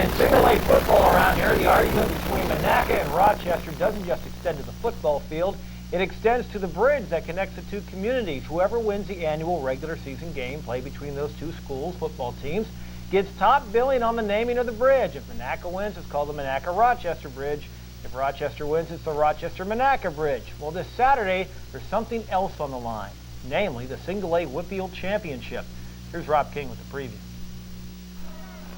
In single-A football around here, the argument between Monaca and Rochester doesn't just extend to the football field. It extends to the bridge that connects the two communities. Whoever wins the annual regular season game played between those two schools' football teams gets top billing on the naming of the bridge. If Monaca wins, it's called the Monaca-Rochester Bridge. If Rochester wins, it's the Rochester-Monaca Bridge. Well, this Saturday, there's something else on the line, namely the Single-A Whitfield Championship. Here's Rob King with the preview.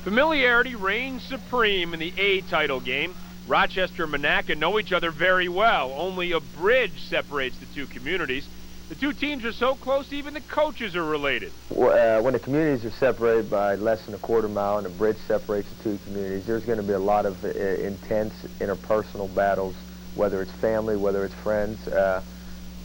Familiarity reigns supreme in the A title game. Rochester and Monaca know each other very well. Only a bridge separates the two communities. The two teams are so close, even the coaches are related. When the communities are separated by less than a quarter mile and a bridge separates the two communities, there's going to be a lot of intense interpersonal battles, whether it's family, whether it's friends.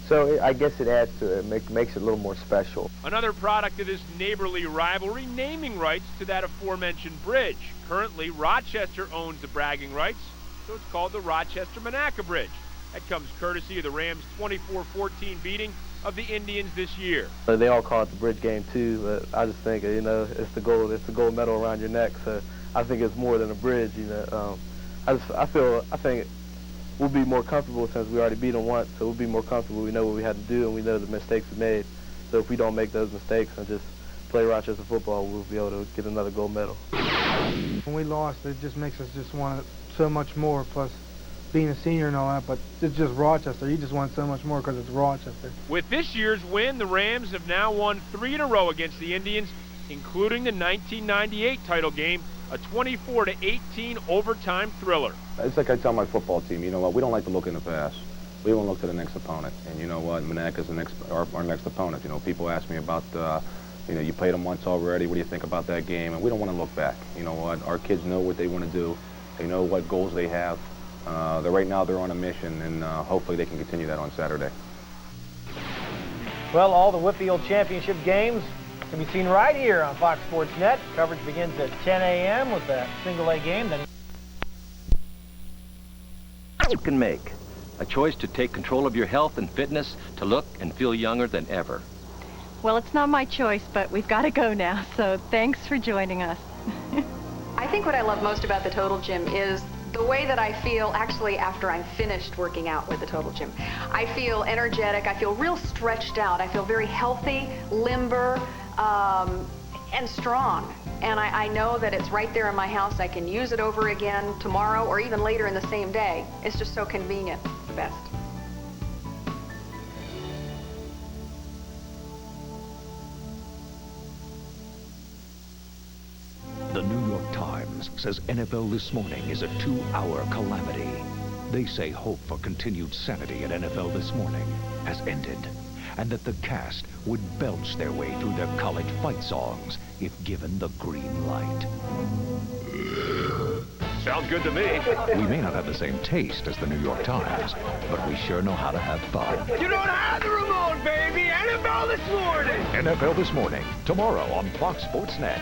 So I guess it adds to it, makes it a little more special. Another product of this neighborly rivalry, naming rights to that aforementioned bridge. Currently, Rochester owns the bragging rights, so it's called the Rochester-Monaca Bridge. That comes courtesy of the Rams' 24-14 beating of the Indians this year. They all call it the bridge game too, but I just think, you know, it's the gold medal around your neck. So I think it's more than a bridge, you know. I think we'll be more comfortable since we already beat them once, so we'll be more comfortable. We know what we had to do, and we know the mistakes we made. So if we don't make those mistakes and just play Rochester football, we'll be able to get another gold medal. When we lost, it just makes us just want it so much more, plus being a senior and all that, but it's just Rochester. You just want so much more because it's Rochester. With this year's win, the Rams have now won 3 in a row against the Indians, including the 1998 title game, a 24-18 overtime thriller. It's like I tell my football team, you know what, we don't like to look in the past. We want to look to the next opponent. And you know what, Monaca's our next opponent. You know, people ask me about, you know, you played them once already, what do you think about that game? And we don't want to look back. You know what, our kids know what they want to do. They know what goals they have. Right now they're on a mission, and hopefully they can continue that on Saturday. Well, all the Whitfield Championship games can be seen right here on Fox Sports Net. Coverage begins at 10 a.m. with the Single-A game. Then you can make a choice to take control of your health and fitness, to look and feel younger than ever. Well, it's not my choice, but we've got to go now, so thanks for joining us. I think what I love most about the Total Gym is the way that I feel actually after I'm finished working out with the Total Gym. I feel energetic, I feel real stretched out, I feel very healthy, limber, and strong. And I know that it's right there in my house. I can use it over again tomorrow or even later in the same day. It's just so convenient, the best. The New York Times says NFL This Morning is a 2-hour calamity. They say hope for continued sanity at NFL This Morning has ended, and that the cast would belch their way through their college fight songs if given the green light. Sounds good to me. We may not have the same taste as the New York Times, but we sure know how to have fun. You don't have the remote, baby! NFL This Morning! NFL This Morning, tomorrow on Fox Sports Net.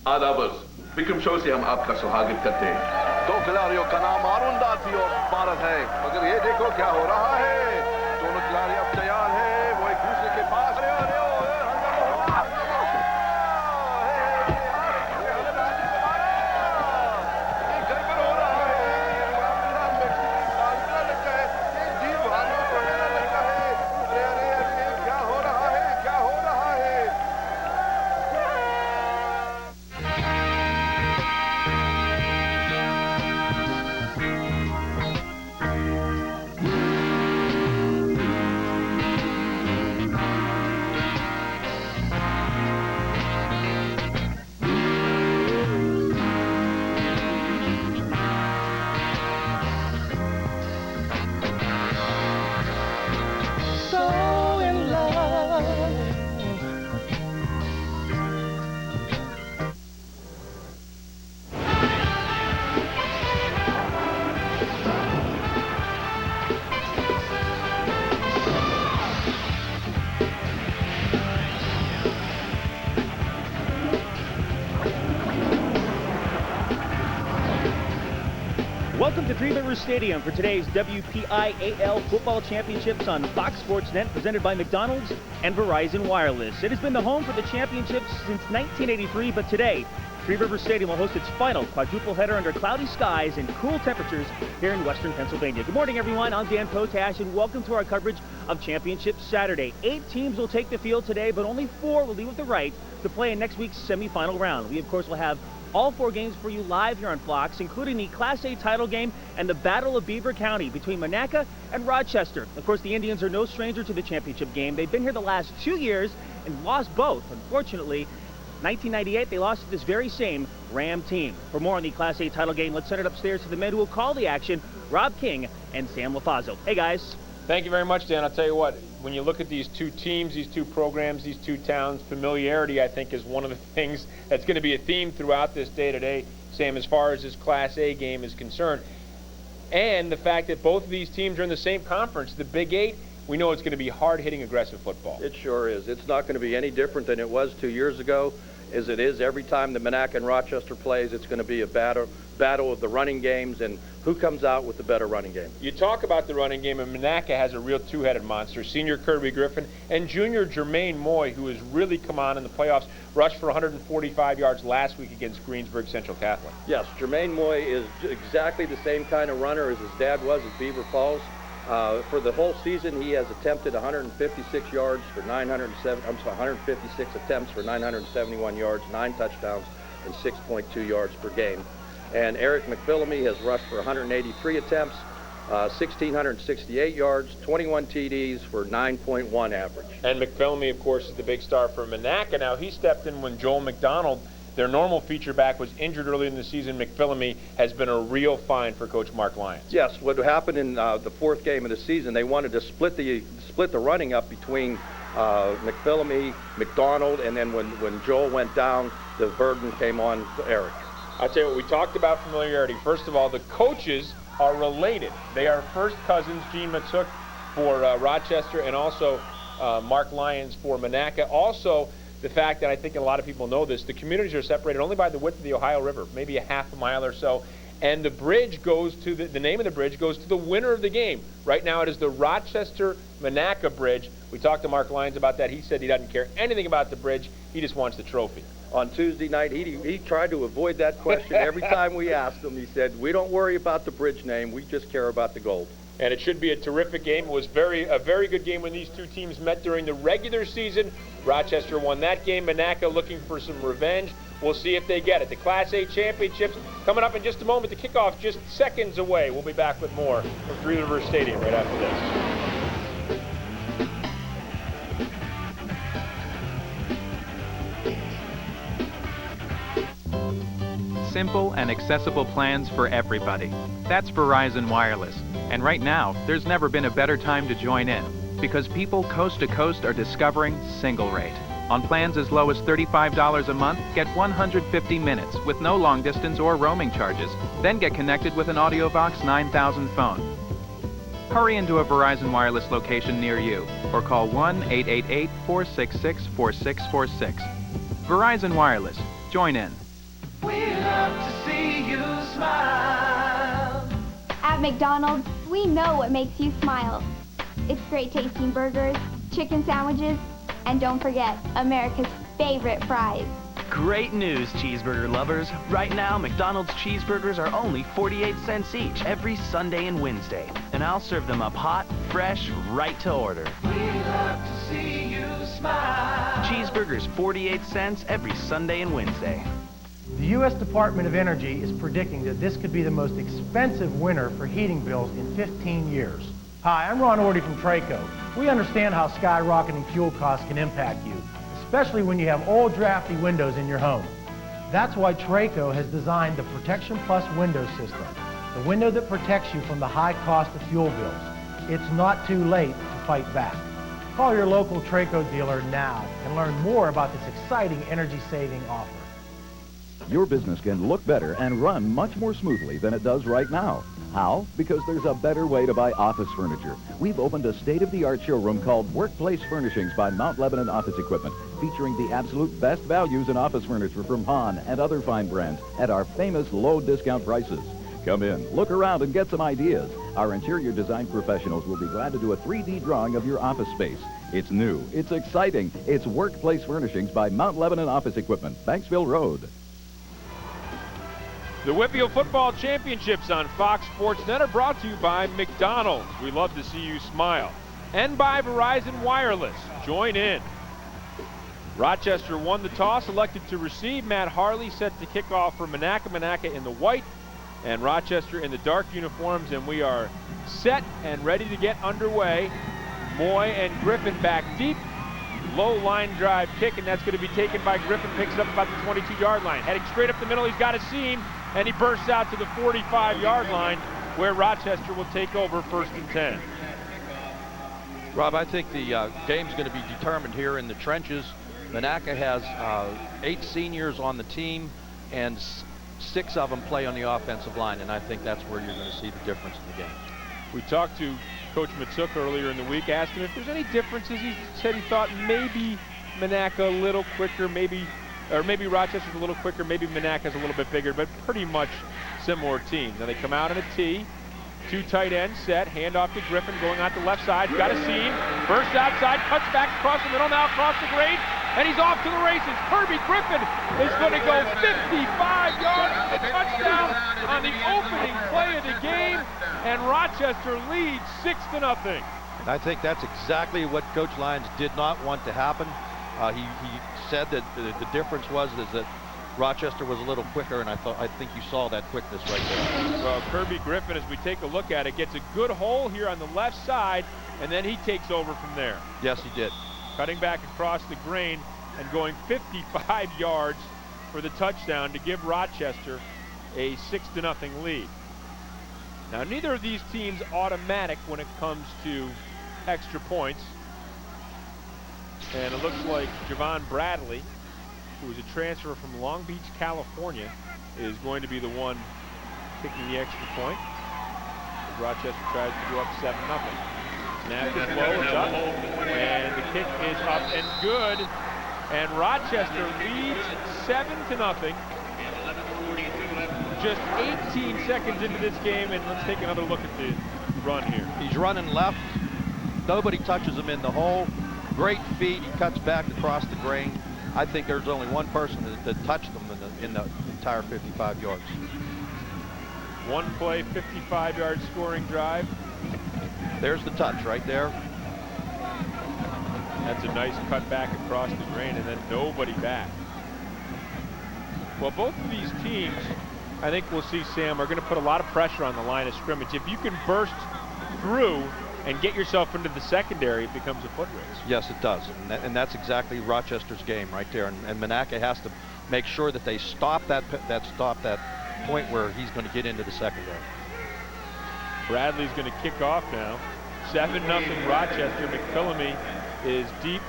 आदाबर्स Vikram show से हम आपका स्वागत करते हैं। 2 खिलाड़ियों का नाम अरुण दाती और भारत है, मगर ये देखो क्या हो रहा है। दोनों खिलाड़ी अब तैयार हैं, वो एक दूसरे के पास Welcome to Three Rivers Stadium for today's WPIAL Football Championships on Fox Sports Net, presented by McDonald's and Verizon Wireless. It has been the home for the championships since 1983, but today, Three Rivers Stadium will host its final quadruple header under cloudy skies and cool temperatures here in western Pennsylvania. Good morning, everyone. I'm Dan Potash, and welcome to our coverage of Championship Saturday. 8 teams will take the field today, but only 4 will leave with the right to play in next week's semifinal round. We, of course, will have all 4 games for you live here on Fox, including the Class A title game and the Battle of Beaver County between Monaca and Rochester. Of course, the Indians are no stranger to the championship game. They've been here the last 2 years and lost both, unfortunately. 1998, they lost to this very same Ram team. For more on the Class A title game, let's send it upstairs to the men who will call the action, Rob King and Sam LaFazzo. Hey, guys. Thank you very much, Dan. I'll tell you what, when you look at these 2 teams, these 2 programs, these 2 towns, familiarity, I think, is one of the things that's going to be a theme throughout this day today, Sam, as far as this Class A game is concerned. And the fact that both of these teams are in the same conference, the Big 8, we know it's going to be hard-hitting, aggressive football. It sure is. It's not going to be any different than it was 2 years ago, as it is every time that Monaca and Rochester plays. It's going to be a battle of the running games and who comes out with the better running game. You talk about the running game, and Monaca has a real 2-headed monster. Senior Kirby Griffin and junior Jermaine Moy, who has really come on in the playoffs, rushed for 145 yards last week against Greensburg Central Catholic. Yes, Jermaine Moy is exactly the same kind of runner as his dad was at Beaver Falls. For the whole season, he has attempted 156 yards for 156 attempts for 971 yards, 9 touchdowns, and 6.2 yards per game. And Eric McPhillamy has rushed for 183 attempts, 1,668 yards, 21 TDs for 9.1 average. And McPhillamy, of course, is the big star for Monaca. Now, he stepped in when Joel McDonald, their normal feature back, was injured early in the season. McPhillamy has been a real find for Coach Mark Lyons. Yes, what happened in the 4th game of the season, they wanted to split the running up between McPhillamy, McDonald, and then when Joel went down, the burden came on to Eric. I'll tell you what, we talked about familiarity. First of all, the coaches are related. They are first cousins, Gene Matuk for Rochester and also Mark Lyons for Monaca. Also, the fact that I think a lot of people know this, the communities are separated only by the width of the Ohio River, maybe a half a mile or so. And the bridge goes to, the name of the bridge goes to the winner of the game. Right now it is the Rochester-Monaca Bridge. We talked to Mark Lyons about that. He said he doesn't care anything about the bridge. He just wants the trophy. On Tuesday night, he tried to avoid that question every time we asked him. He said, we don't worry about the bridge name. We just care about the gold. And it should be a terrific game. It was a very good game when these 2 teams met during the regular season. Rochester won that game. Monaca looking for some revenge. We'll see if they get it. The Class A championships coming up in just a moment. The kickoff just seconds away. We'll be back with more from Three Rivers Stadium right after this. Simple and accessible plans for everybody. That's Verizon Wireless. And right now, there's never been a better time to join in, because people coast to coast are discovering single rate. On plans as low as $35 a month, get 150 minutes with no long distance or roaming charges. Then get connected with an AudioVox 9000 phone. Hurry into a Verizon Wireless location near you or call 1-888-466-4646. Verizon Wireless. Join in. We love to see you smile. At McDonald's, we know what makes you smile. It's great tasting burgers, chicken sandwiches, and don't forget, America's favorite fries. Great news, cheeseburger lovers. Right now, McDonald's cheeseburgers are only 48 cents each every Sunday and Wednesday. And I'll serve them up hot, fresh, right to order. We love to see you smile. Cheeseburgers 48 cents every Sunday and Wednesday. The U.S. Department of Energy is predicting that this could be the most expensive winter for heating bills in 15 years. Hi, I'm Ron Orty from Traco. We understand how skyrocketing fuel costs can impact you, especially when you have old drafty windows in your home. That's why Traco has designed the Protection Plus window system, the window that protects you from the high cost of fuel bills. It's not too late to fight back. Call your local Traco dealer now and learn more about this exciting energy-saving offer. Your business can look better and run much more smoothly than it does right now. How? Because there's a better way to buy office furniture. We've opened a state-of-the-art showroom called Workplace Furnishings by Mount Lebanon Office Equipment, featuring the absolute best values in office furniture from Hahn and other fine brands at our famous low discount prices. Come in, look around, and get some ideas. Our interior design professionals will be glad to do a 3D drawing of your office space. It's new, it's exciting, it's Workplace Furnishings by Mount Lebanon Office Equipment, Banksville Road. The Whitfield Football Championships on Fox Sports Net are brought to you by McDonald's. We love to see you smile. And by Verizon Wireless. Join in. Rochester won the toss, elected to receive. Matt Harley set to kick off for Monaca. Monaca in the white and Rochester in the dark uniforms. And we are set and ready to get underway. Moy and Griffin back deep. Low line drive kick, and that's going to be taken by Griffin. Picks it up about the 22-yard line. Heading straight up the middle, he's got a seam, and he bursts out to the 45-yard line, where Rochester will take over 1st and 10. Rob, I think the game's going to be determined here in the trenches. Monaca has 8 seniors on the team, and 6 of them play on the offensive line, and I think that's where you're going to see the difference in the game. We talked to Coach Matsuk earlier in the week, asked him if there's any differences. He said he thought maybe Monaca a little quicker, maybe Rochester's a little quicker, maybe Monaca's a little bit bigger, but pretty much similar teams. Now they come out in a T, 2 tight ends set, handoff to Griffin going out the left side, got a seam, burst outside, cuts back across the middle, now across the grade, and he's off to the races. Kirby Griffin is going to go 55 yards for the touchdown on the opening play of the game, and Rochester leads 6-0. And I think that's exactly what Coach Lyons did not want to happen. He said that the difference was that Rochester was a little quicker, and I think you saw that quickness right there. Well, Kirby Griffin, as we take a look at it, gets a good hole here on the left side, and then he takes over from there. Yes, he did. Cutting back across the grain and going 55 yards for the touchdown to give Rochester a 6-0 lead. Now, neither of these teams automatic when it comes to extra points. And it looks like Javon Bradley, who is a transfer from Long Beach, California, is going to be the one kicking the extra point. As Rochester tries to go up 7-0. Snap is low, it's up, and the kick is up and good. And Rochester leads 7-0. Just 18 seconds into this game, and let's take another look at the run here. He's running left. Nobody touches him in the hole. Great feet. He cuts back across the grain. I think there's only one person that touched him in the entire 55 yards. One play, 55-yard scoring drive. There's the touch right there. That's a nice cut back across the grain, and then nobody back. Well, both of these teams, I think we'll see, Sam, are going to put a lot of pressure on the line of scrimmage. If you can burst through and get yourself into the secondary, it becomes a foot race. Yes, it does, and that's exactly Rochester's game right there. And Monaca has to make sure that they stop that point where he's going to get into the secondary. Bradley's going to kick off now. 7-0 Rochester. McPhillamy is deep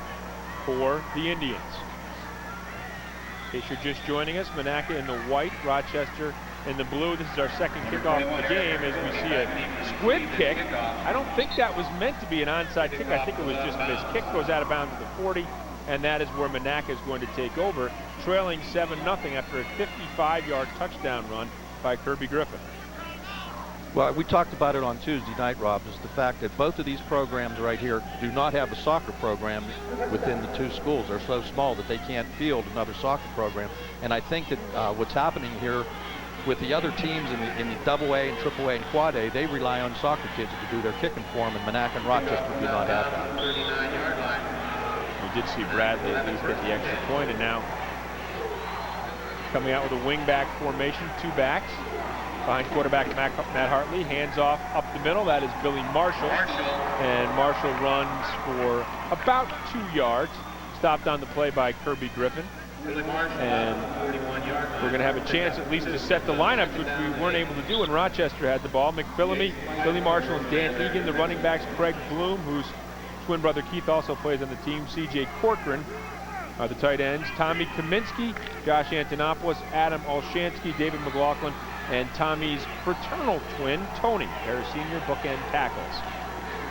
for the Indians. In case you're just joining us, Monaca in the white, Rochester in the blue. This is our second kickoff of the game as we see a squib kick. I don't think that was meant to be an onside kick. I think it was just this kick goes out of bounds at the 40, and that is where Monaca is going to take over, trailing 7-0 after a 55-yard touchdown run by Kirby Griffin. Well, we talked about it on Tuesday night, Rob, is the fact that both of these programs right here do not have a soccer program within the 2 schools. They're so small that they can't field another soccer program. And I think that what's happening here with the other teams in the AA and AAA and Quad A, they rely on soccer kids to do their kicking for them, and Monaca and Rochester do not have that. We did see Bradley at least get the extra point, and now coming out with a wing-back formation, 2 backs. Behind quarterback Matt Hartley, hands off up the middle. That is Billy Marshall. And Marshall runs for about 2 yards. Stopped on the play by Kirby Griffin. And we're going to have a chance at least to set the lineup, which we weren't able to do when Rochester had the ball. McPhillamy, Billy Marshall, and Dan Egan. The running backs, Craig Bloom, whose twin brother Keith also plays on the team. C.J. Corcoran are the tight ends. Tommy Kaminsky, Josh Antonopoulos, Adam Olshansky, David McLaughlin, and Tommy's fraternal twin, Tony. They're senior bookend tackles.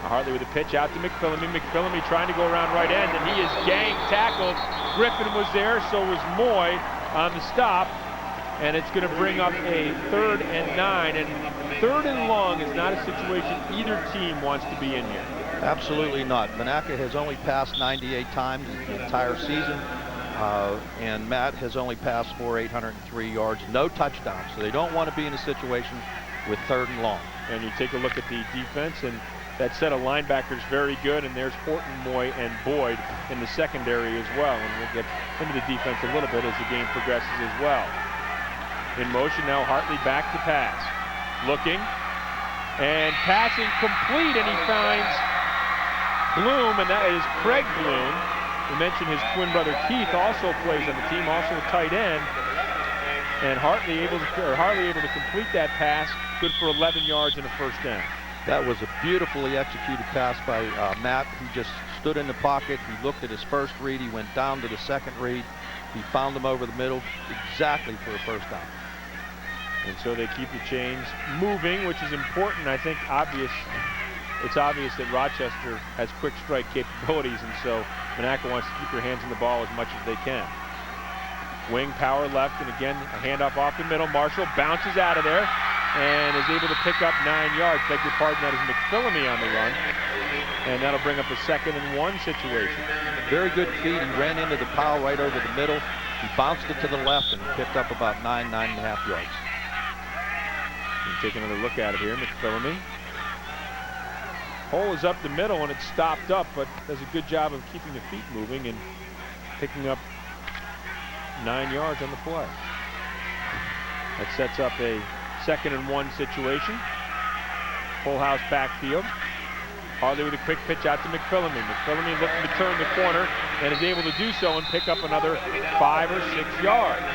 Hartley with a pitch out to McPhillamy. McPhillamy trying to go around right end, and he is gang tackled. Griffin was there, so was Moy on the stop, and it's going to bring up a 3rd and 9, and 3rd and long is not a situation either team wants to be in here. Absolutely not. Monaca has only passed 98 times the entire season. And Matt has only passed for 803 yards, no touchdowns. So they don't want to be in a situation with 3rd and long. And you take a look at the defense, and that set of linebackers very good, and there's Horton, Moy, and Boyd in the secondary as well. And we'll get into the defense a little bit as the game progresses as well. In motion now, Hartley back to pass. Looking, and passing complete, and he finds Bloom, and that is Craig Bloom. We mentioned his twin brother Keith also plays on the team, also a tight end. And Hartley able to complete that pass, good for 11 yards and a 1st down. That was a beautifully executed pass by Matt. He just stood in the pocket. He looked at his first read. He went down to the second read. He found him over the middle exactly for a 1st down. And so they keep the chains moving, which is important. I think it's obvious that Rochester has quick strike capabilities, and so Monaca wants to keep their hands on the ball as much as they can. Wing power left, and again, a handoff off the middle. Marshall bounces out of there and is able to pick up 9 yards. Beg your pardon, that is McPhillamy on the run. And that'll bring up a 2nd and 1 situation. Very good feed. He ran into the pile right over the middle. He bounced it to the left and picked up about 9.5 yards. And take another look at it here, McPhillamy. Hole is up the middle and it's stopped up, but does a good job of keeping the feet moving and picking up 9 yards on the play. That sets up a 2nd and 1 situation. Full house backfield. Hartley with a quick pitch out to McPhillamy. McPhillamy looking to turn the corner and is able to do so and pick up another 5 or 6 yards.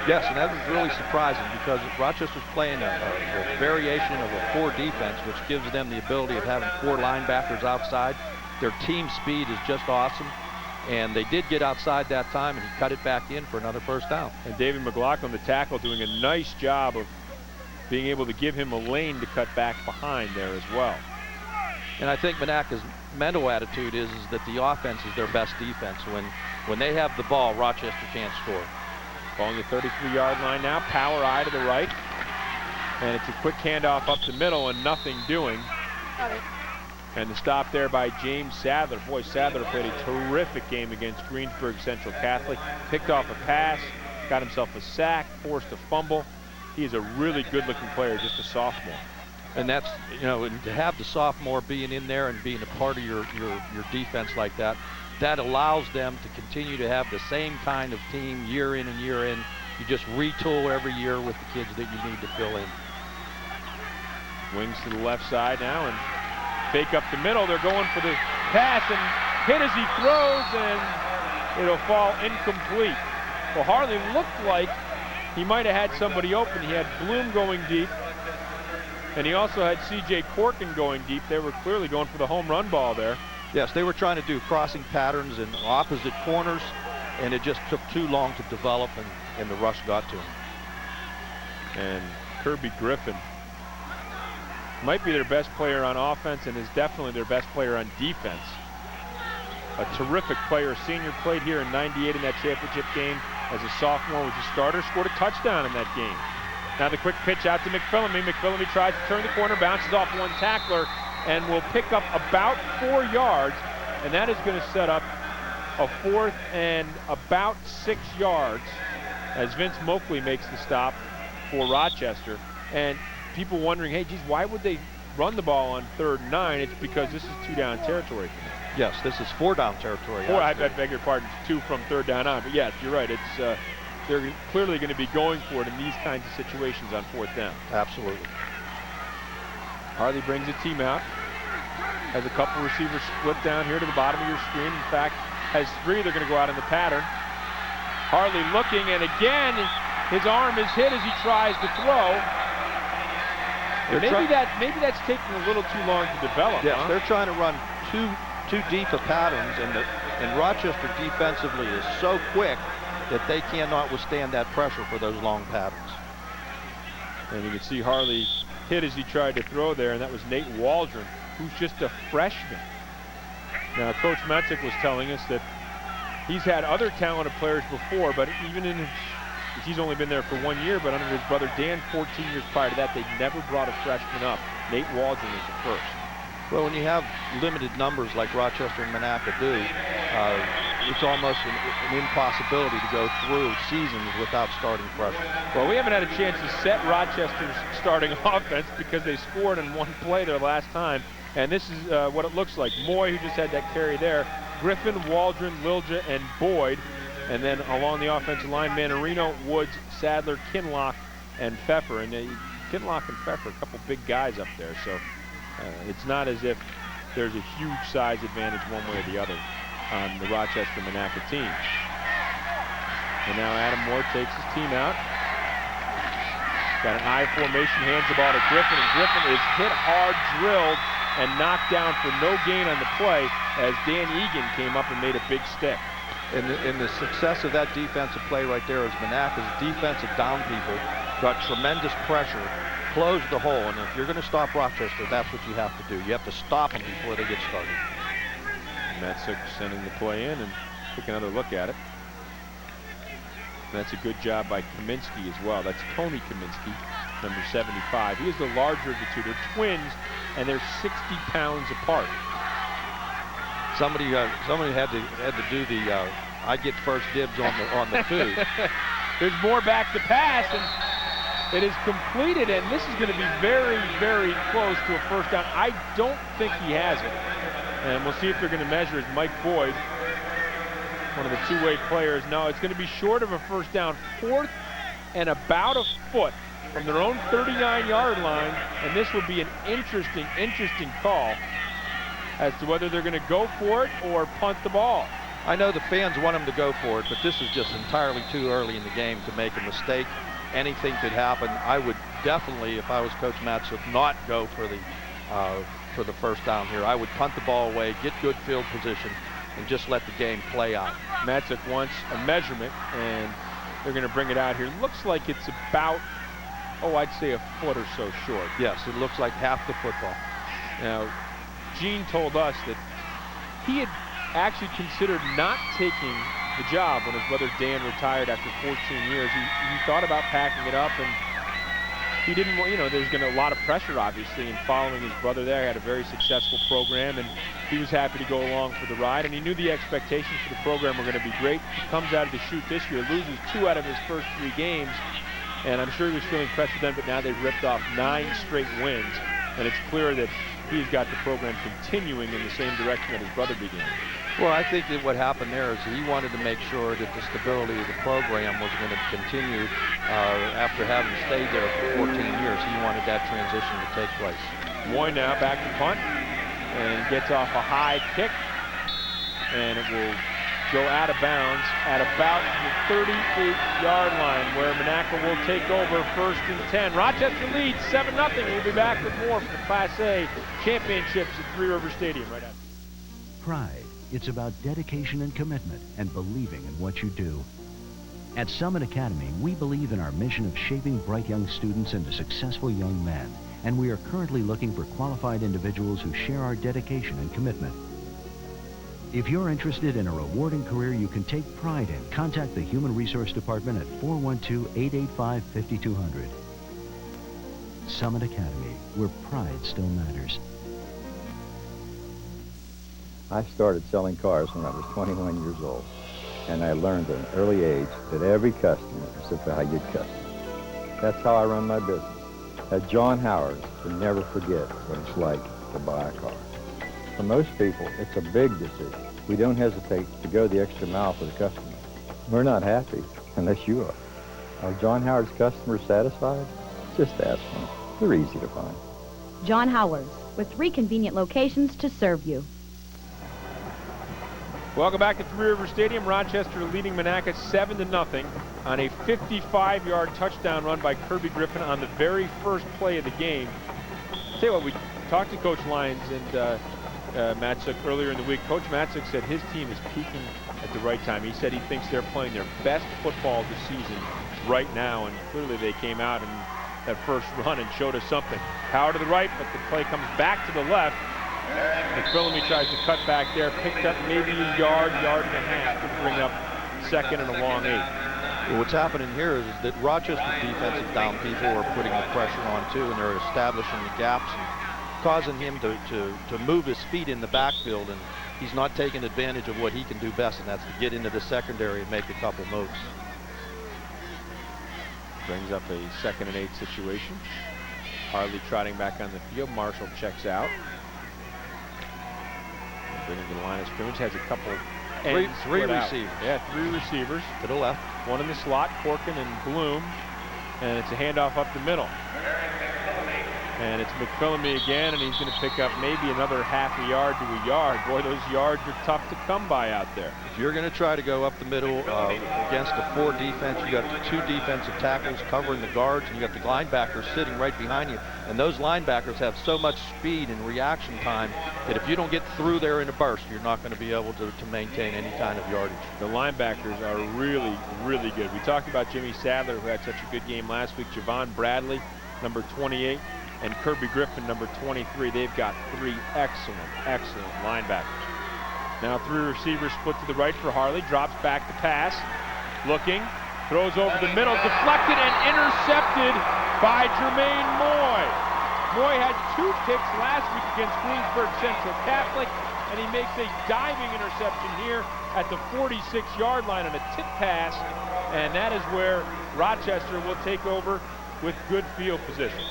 Yes, and that was really surprising because Rochester's playing a variation of a 4 defense, which gives them the ability of having 4 linebackers outside. Their team speed is just awesome. And they did get outside that time, and he cut it back in for another 1st down. And David McLaughlin, the tackle, doing a nice job of being able to give him a lane to cut back behind there as well. And I think Monaca's mental attitude is that the offense is their best defense. When they have the ball, Rochester can't score. Ball on the 33-yard line now. Power eye to the right. And it's a quick handoff up the middle and nothing doing. And the stop there by James Sadler. Boy, Sadler played a terrific game against Greensburg Central Catholic. Picked off a pass, got himself a sack, forced a fumble. He is a really good-looking player, just a sophomore. And that's, you know, and to have the sophomore being in there and being a part of your defense like that, that allows them to continue to have the same kind of team year in and year in. You just retool every year with the kids that you need to fill in. Wings to the left side now and fake up the middle. They're going for the pass and hit as he throws, and it'll fall incomplete. Well, Hartley looked like he might have had somebody open. He had Bloom going deep, and he also had C.J. Corkin going deep. They were clearly going for the home run ball there. Yes, they were trying to do crossing patterns in opposite corners, and it just took too long to develop, and the rush got to him. And Kirby Griffin might be their best player on offense and is definitely their best player on defense. A terrific player. Senior, played here in '98 in that championship game as a sophomore, was a starter, scored a touchdown in that game. Now the quick pitch out to McPhillamy. McPhillamy tries to turn the corner, bounces off one tackler, and will pick up about 4 yards, and that is going to set up a 4th and about 6 yards as Vince Moakley makes the stop for Rochester. And people wondering, hey, geez, why would they run the ball on 3rd and 9? It's because this is 2-down territory for them. Yes, this is 4-down territory. I beg your pardon, 2 from 3rd down on. But yes, you're right. It's they're clearly going to be going for it in these kinds of situations on 4th down. Absolutely. Hartley brings a team out. Has a couple receivers split down here to the bottom of your screen. In fact, has 3. They're going to go out in the pattern. Hartley looking, and again, his arm is hit as he tries to throw. Maybe that's taking a little too long to develop. Yes, huh? They're trying to run too deep of patterns, and Rochester defensively is so quick that they cannot withstand that pressure for those long patterns. And you can see Hartley hit as he tried to throw there, and that was Nate Waldron, who's just a freshman. Now, Coach Metzik was telling us that he's had other talented players before, but even in he's only been there for 1 year, but under his brother Dan, 14 years prior to that, they never brought a freshman up. Nate Waldron is the first. Well, when you have limited numbers like Rochester and Monaca do, it's almost an impossibility to go through seasons without starting pressure. Well, we haven't had a chance to set Rochester's starting offense because they scored in one play their last time. And this is what it looks like. Moy, who just had that carry there, Griffin, Waldron, Lilja, and Boyd. And then along the offensive line, Manarino, Woods, Sadler, Kinlock, and Pfeffer. And Kinlock and Pfeffer, a couple big guys up there. So it's not as if there's a huge size advantage one way or the other on the Rochester Monaca team. And now Adam Moore takes his team out. Got an I formation, hands the ball to Griffin, and Griffin is hit hard, drilled, and knocked down for no gain on the play as Dan Egan came up and made a big stick. And the success of that defensive play right there is Monaca's defensive down people got tremendous pressure, closed the hole, and if you're going to stop Rochester, that's what you have to do. You have to stop them before they get started. Matsuk sending the play in and take another look at it. And that's a good job by Kaminsky as well. That's Tony Kaminsky, number 75. He is the larger of the two. They're twins, and they're 60 pounds apart. Somebody had to do the I get first dibs on the food. There's more back to pass, and it is completed, and this is going to be very, very close to a first down. I don't think he has it, and we'll see if they're going to measure as Mike Boyd, one of the two-way players. No, it's going to be short of a first down, 4th and about a foot from their own 39-yard line, and this will be an interesting call as to whether they're going to go for it or punt the ball. I know the fans want them to go for it, but this is just entirely too early in the game to make a mistake. Anything could happen. I would definitely, if I was Coach Matsuk, not go for the first down here. I would punt the ball away, get good field position, and just let the game play out. Matsuk wants a measurement, and they're going to bring it out here. Looks like it's about, I'd say a foot or so short. Yes, it looks like half the football. Now, Gene told us that he had actually considered not taking the job when his brother Dan retired after 14 years. He thought about packing it up, and he didn't want, there's going to be a lot of pressure, obviously, in following his brother there. He had a very successful program, and he was happy to go along for the ride, and he knew the expectations for the program were going to be great. He comes out of the chute this year, loses 2 out of his first 3 games, and I'm sure he was feeling pressure then, but now they've ripped off 9 straight wins, and it's clear that he's got the program continuing in the same direction that his brother began. Well, I think that what happened there is he wanted to make sure that the stability of the program was going to continue after having stayed there for 14 years. He wanted that transition to take place. Moy now back to punt and gets off a high kick, and it will go out of bounds at about the 38-yard line, where Monaca will take over 1st and 10. Rochester leads 7-0. We'll be back with more for the Class A championships at Three River Stadium right after. Pride. It's about dedication and commitment and believing in what you do. At Summit Academy, we believe in our mission of shaping bright young students into successful young men, and we are currently looking for qualified individuals who share our dedication and commitment. If you're interested in a rewarding career you can take pride in, contact the Human Resource Department at 412-885-5200. Summit Academy, where pride still matters. I started selling cars when I was 21 years old, and I learned at an early age that every customer is a valued customer. That's how I run my business. At John Howard's, you never forget what it's like to buy a car. For most people, it's a big decision. We don't hesitate to go the extra mile for the customer. We're not happy unless you are. Are John Howard's customers satisfied? Just ask them. They're easy to find. John Howard's, with 3 convenient locations to serve you. Welcome back to Three River Stadium. Rochester leading Monaca 7-0 on a 55-yard touchdown run by Kirby Griffin on the very first play of the game. Tell you what, we talked to Coach Lyons and Matsuk earlier in the week. Coach Matsuk said his team is peaking at the right time. He said he thinks they're playing their best football this season right now, and clearly they came out in that first run and showed us something. Power to the right, but the play comes back to the left. McPhillamy tries to cut back there, picked up maybe a yard and a half to bring up 2nd and a long 8. Well, what's happening here is that Rochester's defensive down people are putting the pressure on too, and they're establishing the gaps and causing him to move his feet in the backfield, and he's not taking advantage of what he can do best, and that's to get into the secondary and make a couple moves. Brings up a 2nd and 8 situation. Harley trotting back on the field. Marshall checks out. Bringing to the line of scrimmage. Has a couple Three split out. receivers. Yeah, 3 receivers. To the left. 1 in the slot, Corkin and Bloom. And it's a handoff up the middle. And it's McPhillamy again, and he's going to pick up maybe another half a yard to a yard. Boy, those yards are tough to come by out there. If you're going to try to go up the middle against a 4 defense, you got the 2 defensive tackles covering the guards, and you got the linebackers sitting right behind you. And those linebackers have so much speed and reaction time that if you don't get through there in a burst, you're not going to be able to maintain any kind of yardage. The linebackers are really, really good. We talked about Jimmy Sadler, who had such a good game last week. Javon Bradley, number 28. And Kirby Griffin, number 23. They've got 3 excellent linebackers. Now 3 receivers split to the right for Harley. Drops back to pass. Looking. Throws over the middle. Deflected and intercepted by Jermaine Moy. Moy had 2 picks last week against Greensburg Central Catholic, and he makes a diving interception here at the 46-yard line on a tip pass. And that is where Rochester will take over with good field position.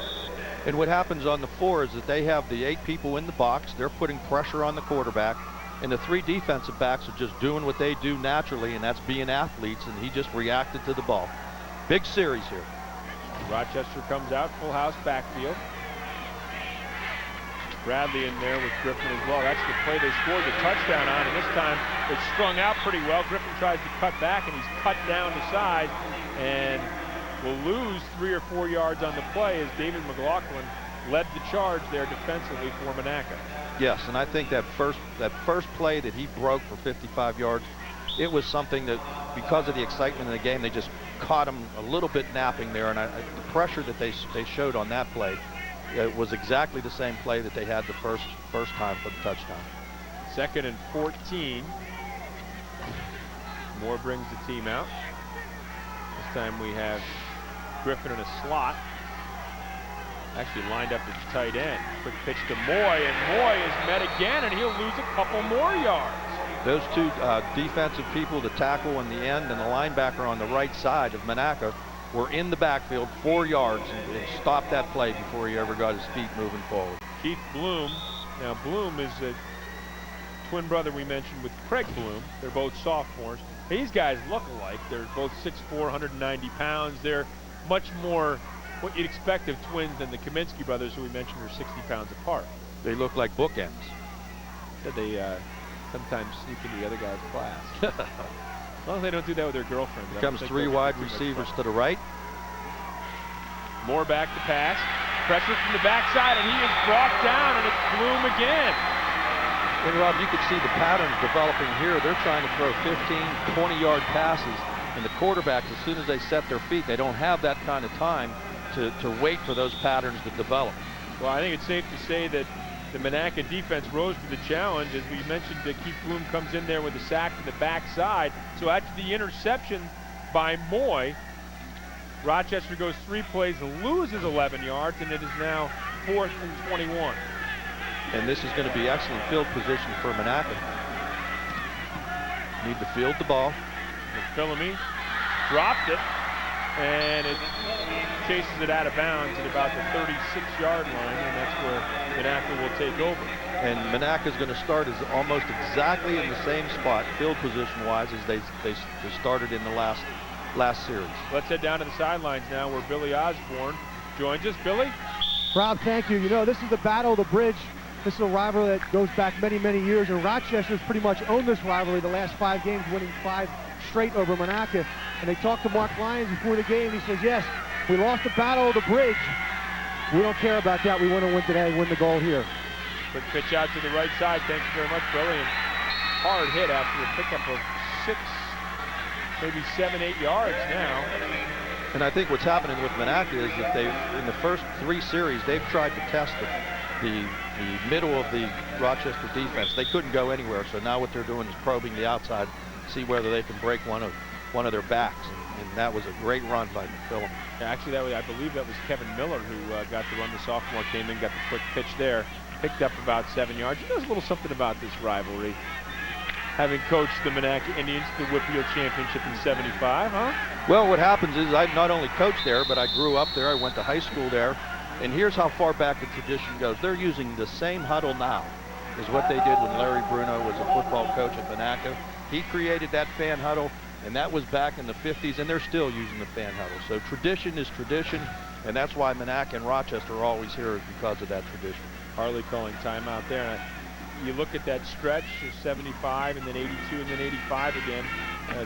And what happens on the 4 is that they have the 8 people in the box. They're putting pressure on the quarterback. And the 3 defensive backs are just doing what they do naturally, and that's being athletes, and he just reacted to the ball. Big series here. Rochester comes out, full house backfield. Bradley in there with Griffin as well. That's the play they scored the touchdown on, and this time it's strung out pretty well. Griffin tries to cut back, and he's cut down the side, and will lose 3 or 4 yards on the play as David McLaughlin led the charge there defensively for Monaca. Yes, and I think that first play that he broke for 55 yards, it was something that, because of the excitement in the game, they just caught him a little bit napping there, and the pressure that they showed on that play, it was exactly the same play that they had the first time for the touchdown. 2nd and 14. Moore brings the team out. This time we have Griffin in a slot. Actually lined up at tight end. Quick pitch to Moy, and Moy is met again, and he'll lose a couple more yards. Those 2 defensive people, the tackle on the end and the linebacker on the right side of Monaca, were in the backfield 4 yards and stopped that play before he ever got his feet moving forward. Keith Bloom. Now Bloom is a twin brother we mentioned with Craig Bloom. They're both sophomores. These guys look alike. They're both 6'4", 190 pounds. They're much more what you'd expect of twins than the Kaminsky brothers, who we mentioned are 60 pounds apart. They look like bookends. Said they sometimes sneak into the other guy's class. As long as they don't do that with their girlfriend. Here comes 3 wide receivers to the right. Moore back to pass. Pressure from the backside, and he is brought down, and it's Bloom again. And Rob, you can see the patterns developing here. They're trying to throw 15, 20-yard passes, and the quarterbacks, as soon as they set their feet, they don't have that kind of time to wait for those patterns to develop. Well, I think it's safe to say that the Monaca defense rose to the challenge. As we mentioned, Keith Bloom comes in there with a sack to the backside. So after the interception by Moy, Rochester goes 3 plays and loses 11 yards, and it is now 4th and 21. And this is going to be excellent field position for Monaca. Need to field the ball. McPhillamy dropped it, and it chases it out of bounds at about the 36-yard line, and that's where Monaca will take over. And Monaca is going to start as almost exactly in the same spot, field position-wise, as they started in the last series. Let's head down to the sidelines now, where Billy Osborne joins us. Billy? Rob, thank you. You know, this is the Battle of the Bridge. This is a rivalry that goes back many, many years, and Rochester's pretty much owned this rivalry the last 5 games, winning 5 straight over Monaca. And they talked to Mark Lyons before the game, and he says, yes, we lost the Battle of the Bridge. We don't care about that. We want to win today, win the goal here. Quick pitch out to the right side. Thanks very much, Billy. And hard hit after a pickup of 6, maybe 7, 8 yards now. And I think what's happening with Monaca is that they, in the first 3 series, they've tried to test the middle of the Rochester defense. They couldn't go anywhere, so now what they're doing is probing the outside, see whether they can break one of their backs. And that was a great run by McPhillamy. Yeah, actually, I believe that was Kevin Miller who got the run. The sophomore came in, got the quick pitch there, picked up about 7 yards. You know, there's a little something about this rivalry. having coached the Monaca Indians to the Whitfield Championship in '75, huh? Well, what happens is I not only coached there, but I grew up there. I went to high school there. And here's how far back the tradition goes. They're using the same huddle now as what they did when Larry Bruno was a football coach at Monaca. He created that fan huddle, and that was back in the 50s, and they're still using the fan huddle. So tradition is tradition, and that's why Monaca and Rochester are always here, is because of that tradition. Harley calling timeout there. You look at that stretch, 75 and then 82 and then 85 again.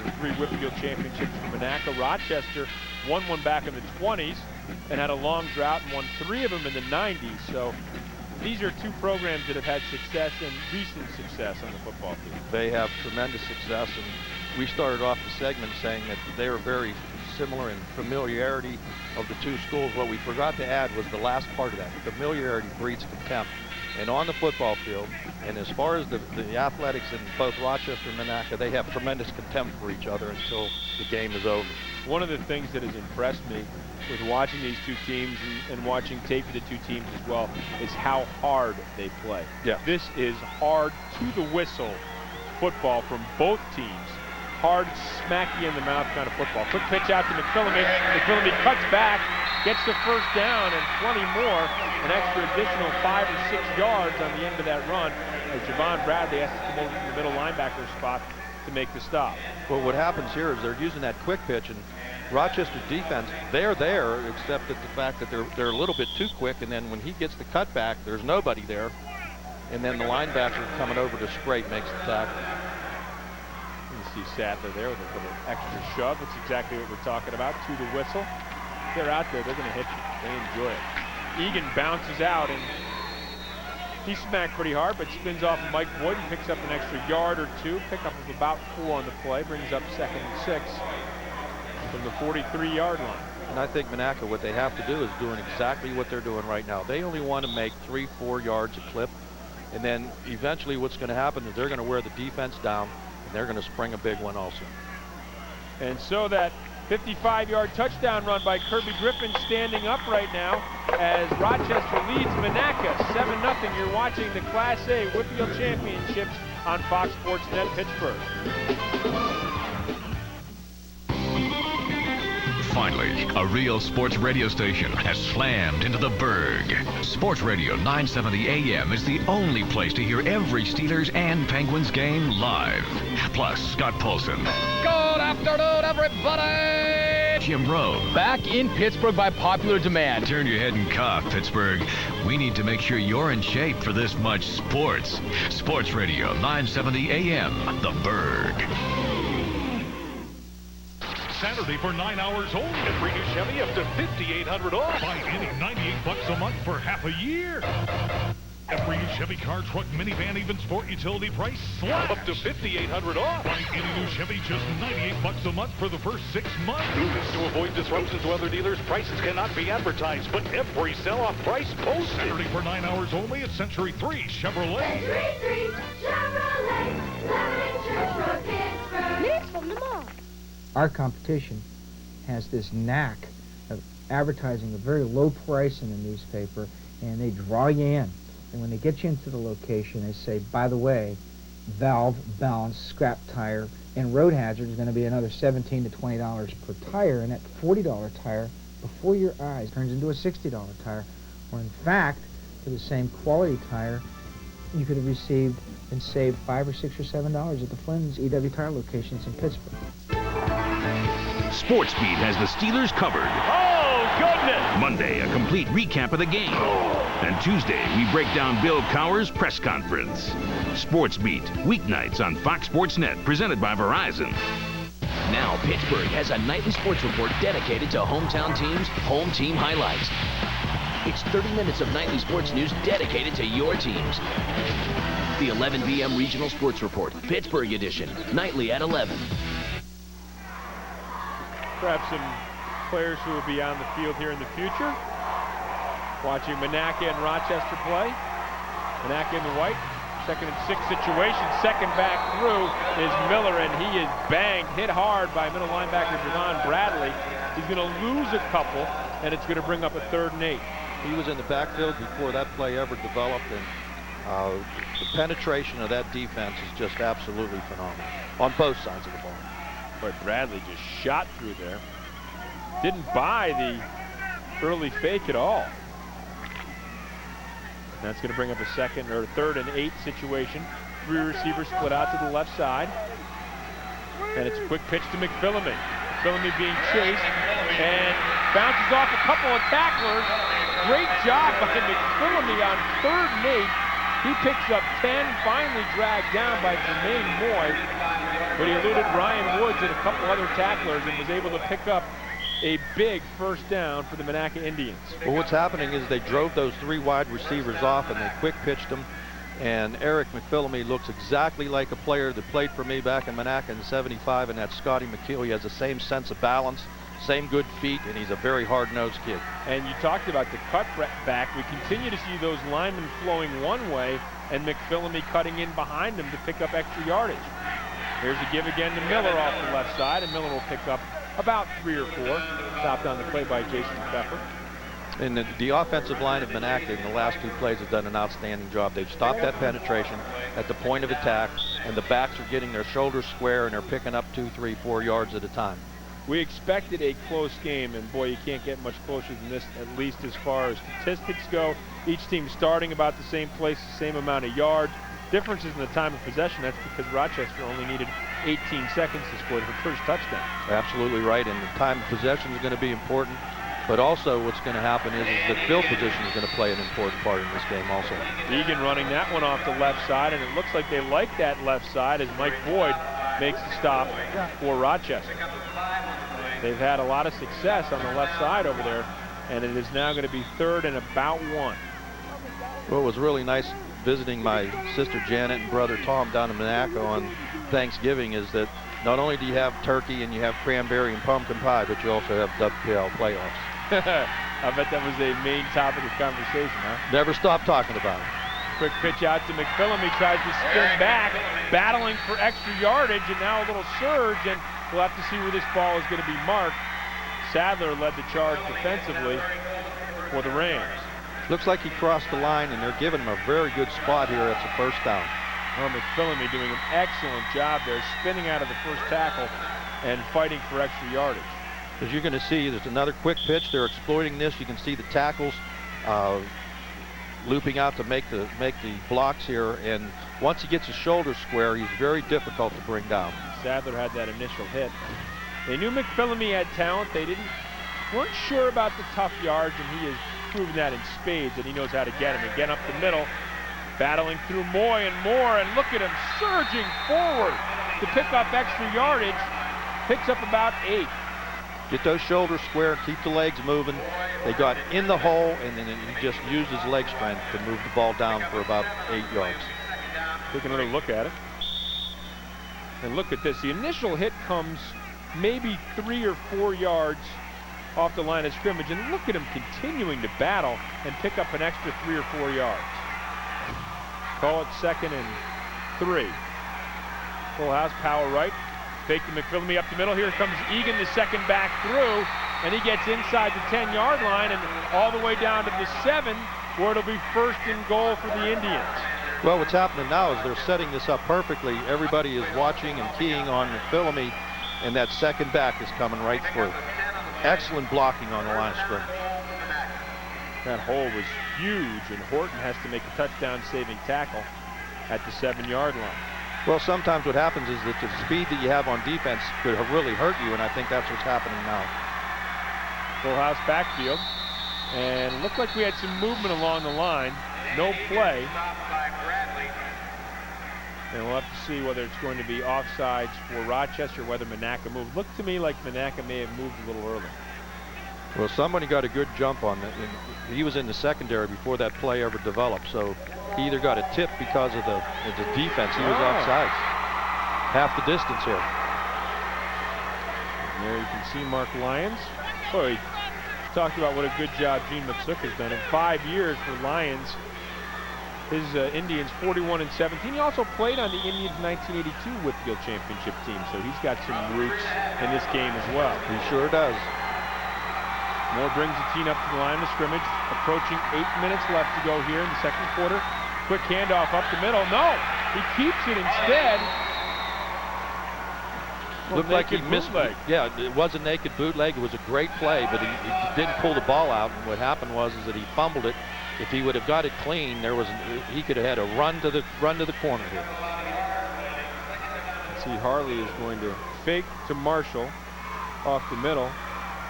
The 3 Whitfield championships for Monaca. Rochester won one back in the 20s and had a long drought and won 3 of them in the 90s. So these are 2 programs that have had success and recent success on the football field. They have tremendous success, and we started off the segment saying that they are very similar in familiarity of the 2 schools. What we forgot to add was the last part of that. Familiarity breeds contempt. And on the football field, and as far as the athletics in both Rochester and Monaca, they have tremendous contempt for each other until the game is over. One of the things that has impressed me with watching these 2 teams and watching tape of the 2 teams as well is how hard they play. Yeah. This is hard to the whistle football from both teams. Hard, smack you in the mouth kind of football. Quick pitch out to McPhillamy. McPhillamy cuts back, gets the first down and plenty more. An extra additional 5 or 6 yards on the end of that run as Javon Bradley has to come over to the middle linebacker spot to make the stop. Well, what happens here is they're using that quick pitch, and Rochester defense, they're there, except that the fact that they're a little bit too quick, and then when he gets the cutback, there's nobody there, and then the linebacker coming over to scrape makes the tackle. You see Sadler there with a little extra shove. That's exactly what we're talking about. To the whistle. They're out there. They're going to hit you. They enjoy it. Egan bounces out, and he smacked pretty hard, but spins off of Mike Boyd and picks up an extra yard or 2. Pickup of about 4 on the play. Brings up 2nd and 6 from the 43-yard line. And I think Monaca, what they have to do is doing exactly what they're doing right now. They only want to make 3-4 yards a clip, and then eventually what's going to happen is they're going to wear the defense down, and they're going to spring a big one also. And so that 55-yard touchdown run by Kirby Griffin standing up right now as Rochester leads Monaca 7-0. You're watching the Class A Whitfield Championships on Fox Sports Net Pittsburgh. Finally, a real sports radio station has slammed into the Berg. Sports Radio 970 AM is the only place to hear every Steelers and Penguins game live. Plus, Scott Paulson. Good afternoon, everybody! Jim Rome. Back in Pittsburgh by popular demand. Turn your head and cough, Pittsburgh. We need to make sure you're in shape for this much sports. Sports Radio 970 AM, the Berg. Saturday for 9 hours only. Every new Chevy up to $5,800 off. Buy any $98 a month for half a year. Every new Chevy car, truck, minivan, even sport utility price slash. Up to $5,800 off. Buy any new Chevy, just $98 a month for the first 6 months. Do this to avoid disruptions to other dealers. Prices cannot be advertised, but every sell-off price posted. Saturday for 9 hours only at Century 3 Chevrolet. Century 3 Chevrolet. Minutes from the mall. Our competition has this knack of advertising a very low price in the newspaper, and they draw you in. And when they get you into the location, they say, by the way, valve, balance, scrap tire, and road hazard is going to be another $17 to $20 per tire, and that $40 tire, before your eyes, turns into a $60 tire, or in fact, for the same quality tire, you could have received and saved $5 or $6 or $7 at the Flynn's EW Tire locations in Pittsburgh. Sports Beat has the Steelers covered. Oh, goodness! Monday, a complete recap of the game. And Tuesday, we break down Bill Cowher's press conference. Sports Beat, weeknights on Fox Sports Net, presented by Verizon. Now, Pittsburgh has a nightly sports report dedicated to hometown teams' home team highlights. It's 30 minutes of nightly sports news dedicated to your teams. The 11 p.m. Regional Sports Report, Pittsburgh edition, nightly at 11. Perhaps some players who will be on the field here in the future. Watching Monaca and Rochester play. Monaca in the white. 2nd and 6 situation. Second back through is Miller, and he is banged, hit hard by middle linebacker Javon Bradley. He's going to lose a couple, and it's going to bring up a 3rd and 8. He was in the backfield before that play ever developed, and The penetration of that defense is just absolutely phenomenal on both sides of the ball. Boy, Bradley just shot through there. Didn't buy the early fake at all. That's going to bring up a second or third and 8 situation. 3 receivers split out to the left side. And it's a quick pitch to McPhillamy. McPhillamy being chased and bounces off a couple of tacklers. Great job by McPhillamy on 3rd and 8. He picks up 10, finally dragged down by Jermaine Moy. But he eluded Ryan Woods and a couple other tacklers and was able to pick up a big first down for the Monaca Indians. Well, what's happening is they drove those 3 wide receivers off and they quick pitched them. And Eric McPhillamy looks exactly like a player that played for me back in Monaca in '75, and that's Scotty McKeel. He has the same sense of balance, same good feet, and he's a very hard-nosed kid. And you talked about the cut back. We continue to see those linemen flowing one way and McPhillamy cutting in behind them to pick up extra yardage. Here's a give again to Miller off the left side, and Miller will pick up about 3 or 4. Stopped on the play by Jason Pfeffer. And the offensive line of Monaca in the last 2 plays has done an outstanding job. They've stopped that penetration at the point of attack, and the backs are getting their shoulders square, and they're picking up 2, 3, 4 yards at a time. We expected a close game, and boy, you can't get much closer than this, at least as far as statistics go. Each team starting about the same place, the same amount of yards. Differences in the time of possession. That's because Rochester only needed 18 seconds to score their first touchdown. Absolutely right, and the time of possession is going to be important. But also what's going to happen is that field position is going to play an important part in this game also. Egan running that one off the left side, and it looks like they like that left side as Mike Boyd makes the stop for Rochester. They've had a lot of success on the left side over there, and it is now going to be 3rd and about 1. Well, it was really nice visiting my sister Janet and brother Tom down in Monaca on Thanksgiving is that not only do you have turkey and you have cranberry and pumpkin pie, but you also have WPL playoffs. I bet that was a main topic of conversation, huh? Never stop talking about it. Quick pitch out to McPhillamy, tries to spin back, battling for extra yardage, and now a little surge, and we'll have to see where this ball is going to be marked. Sadler led the charge defensively for the Rams. Looks like he crossed the line, and they're giving him a very good spot here. It's a first down. Well, McPhillamy doing an excellent job there, spinning out of the first tackle and fighting for extra yardage. As you're going to see, there's another quick pitch. They're exploiting this. You can see the tackles looping out to make the blocks here. And once he gets his shoulders square, he's very difficult to bring down. Sadler had that initial hit. They knew McPhillamy had talent. They weren't sure about the tough yards, and he has proven that in spades, that he knows how to get him. Again up the middle, battling through Moy and more, and look at him surging forward to pick up extra yardage. Picks up about 8. Get those shoulders square, keep the legs moving. They got in the hole, and then he just used his leg strength to move the ball down for about 8 yards. Take another look at it. And look at this. The initial hit comes maybe 3 or 4 yards off the line of scrimmage, and look at him continuing to battle and pick up an extra 3 or 4 yards. Call it 2nd and 3. Full house, power right. Fake to McPhillamy up the middle. Here comes Egan, the second back through, and he gets inside the 10-yard line and all the way down to the 7, where it'll be 1st and goal for the Indians. Well, what's happening now is they're setting this up perfectly. Everybody is watching and keying on McPhillamy, and that second back is coming right through. Excellent blocking on the line of scrimmage. That hole was huge, and Horton has to make a touchdown-saving tackle at the 7-yard line. Well, sometimes what happens is that the speed that you have on defense could really hurt you, and I think that's what's happening now. Full house backfield, and it looked like we had some movement along the line. No play. And we'll have to see whether it's going to be offsides for Rochester, whether Monaca moved. Looked to me like Monaca may have moved a little early. Well, somebody got a good jump on that. He was in the secondary before that play ever developed, so he either got a tip because of the defense. He was offsides. Half the distance here. And there you can see Mark Lyons. Boy, talked about what a good job Gene Matsook has done. In 5 years for Lyons, his Indians 41-17. He also played on the Indians 1982 Whitfield Championship team, so he's got some roots in this game as well. He sure does. Moore brings the team up to the line of scrimmage, approaching 8 minutes left to go here in the second quarter. Quick handoff up the middle. No, he keeps it instead. Looked like he missed. Bootleg. Yeah, it was a naked bootleg. It was a great play, but he didn't pull the ball out. And what happened was is that he fumbled it. If he would have got it clean, he could have had a run to the corner here. See, Harley is going to fake to Marshall off the middle.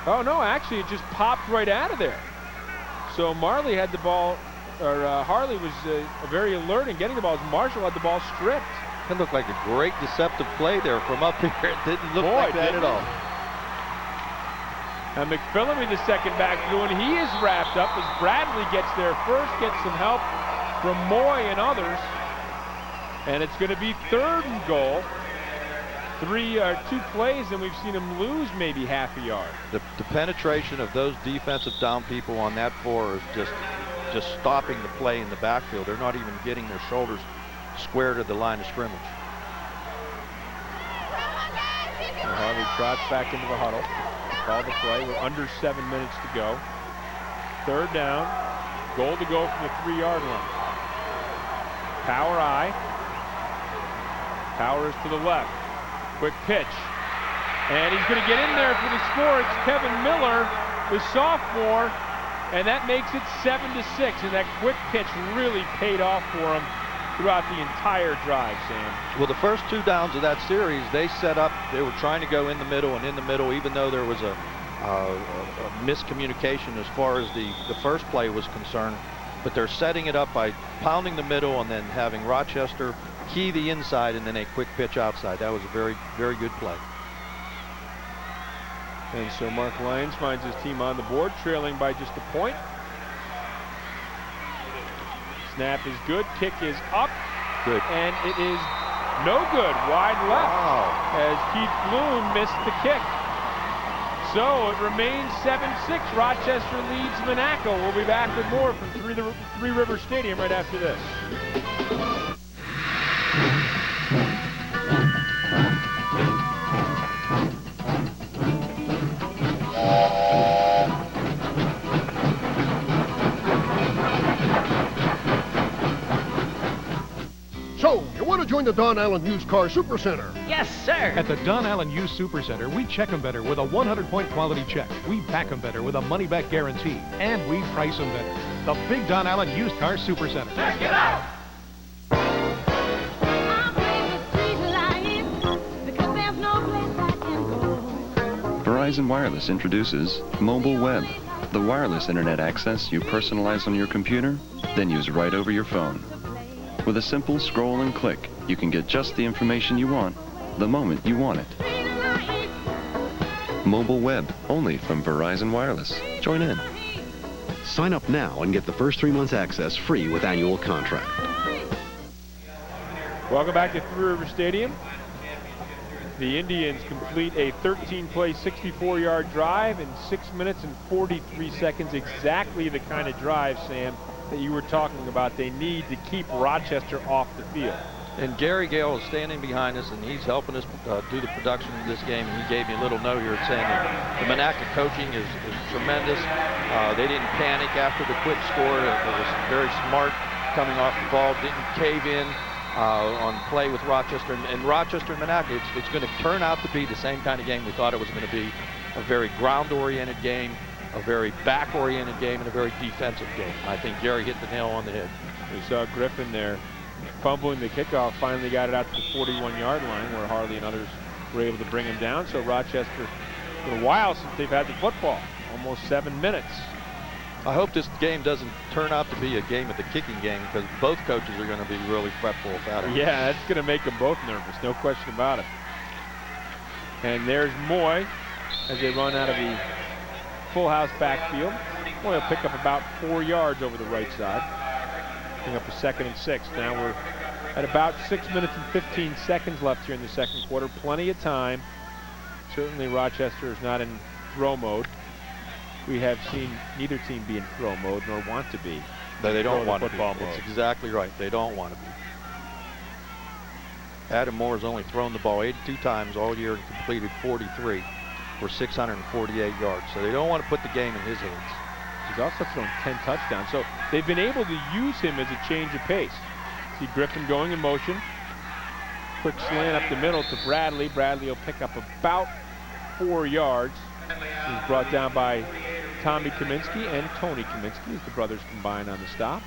Oh no, actually it just popped right out of there. So Marley had the ball, or Harley was very alert in getting the ball. Marshall had the ball stripped. It looked like a great deceptive play there from up here. It didn't look like that at all. And McPhillamy, the second back through, and he is wrapped up as Bradley gets there first, gets some help from Moy and others. And it's going to be 3rd and goal. 2 plays, and we've seen him lose maybe half a yard. The penetration of those defensive down people on that 4 is just stopping the play in the backfield. They're not even getting their shoulders square to the line of scrimmage. Harvey trots back into the huddle. Call the play. We're under 7 minutes to go. 3rd down. Goal to go from the 3-yard line. Power I. Power is to the left. Quick pitch. And he's going to get in there for the score. It's Kevin Miller, the sophomore. And that makes it 7-6. And that quick pitch really paid off for him throughout the entire drive, Sam. Well, the first 2 downs of that series, they set up, they were trying to go in the middle, even though there was a miscommunication as far as the first play was concerned. But they're setting it up by pounding the middle and then having Rochester key the inside and then a quick pitch outside. That was a very, very good play. And so Mark Lyons finds his team on the board, trailing by just a point. Snap is good, kick is up. Good. And it is no good, wide left, as Keith Bloom missed the kick. So it remains 7-6. Rochester leads Monaca. We'll be back with more from Three River Stadium right after this. So, you want to join the Don Allen Used Car Super Center? Yes, sir. At the Don Allen Used Super Center, we check them better with a 100-point quality check. We back them better with a money-back guarantee. And we price them better. The big Don Allen Used Car Super Center. Check it out! Verizon Wireless introduces Mobile Web, the wireless internet access you personalize on your computer, then use right over your phone. With a simple scroll and click, you can get just the information you want, the moment you want it. Mobile Web, only from Verizon Wireless. Join in. Sign up now and get the first 3 months access free with annual contract. Welcome back to Three River Stadium. The Indians complete a 13-play, 64-yard drive in 6 minutes and 43 seconds. Exactly the kind of drive, Sam, that you were talking about. They need to keep Rochester off the field. And Gary Gale is standing behind us, and he's helping us do the production of this game. And he gave me a little note here saying that the Monaca coaching is tremendous. They didn't panic after the quick score. It was very smart coming off the ball, didn't cave in on play with Rochester. And Rochester and Monaca, it's going to turn out to be the same kind of game we thought it was going to be. A very ground-oriented game, a very back-oriented game, and a very defensive game. I think Gary hit the nail on the head. We saw Griffin there fumbling the kickoff, finally got it out to the 41-yard line where Harley and others were able to bring him down. So Rochester, it's been a while since they've had the football, almost 7 minutes. I hope this game doesn't turn out to be a game at the kicking game, because both coaches are going to be really fretful about it. Yeah, that's going to make them both nervous, no question about it. And there's Moy as they run out of the full house backfield. Moy will pick up about 4 yards over the right side. Bring up a 2nd and 6. Now we're at about 6 minutes and 15 seconds left here in the second quarter. Plenty of time. Certainly Rochester is not in throw mode. We have seen neither team be in throw mode, nor want to be. No, they don't want to be. Mode. That's exactly right. They don't want to be. Adam Moore has only thrown the ball 82 times all year and completed 43 for 648 yards. So they don't want to put the game in his hands. He's also thrown 10 touchdowns. So they've been able to use him as a change of pace. See Griffin going in motion. Quick slant up the middle to Bradley. Bradley will pick up about 4 yards. He's brought down by Tommy Kaminsky and Tony Kaminsky as the brothers combine on the stop.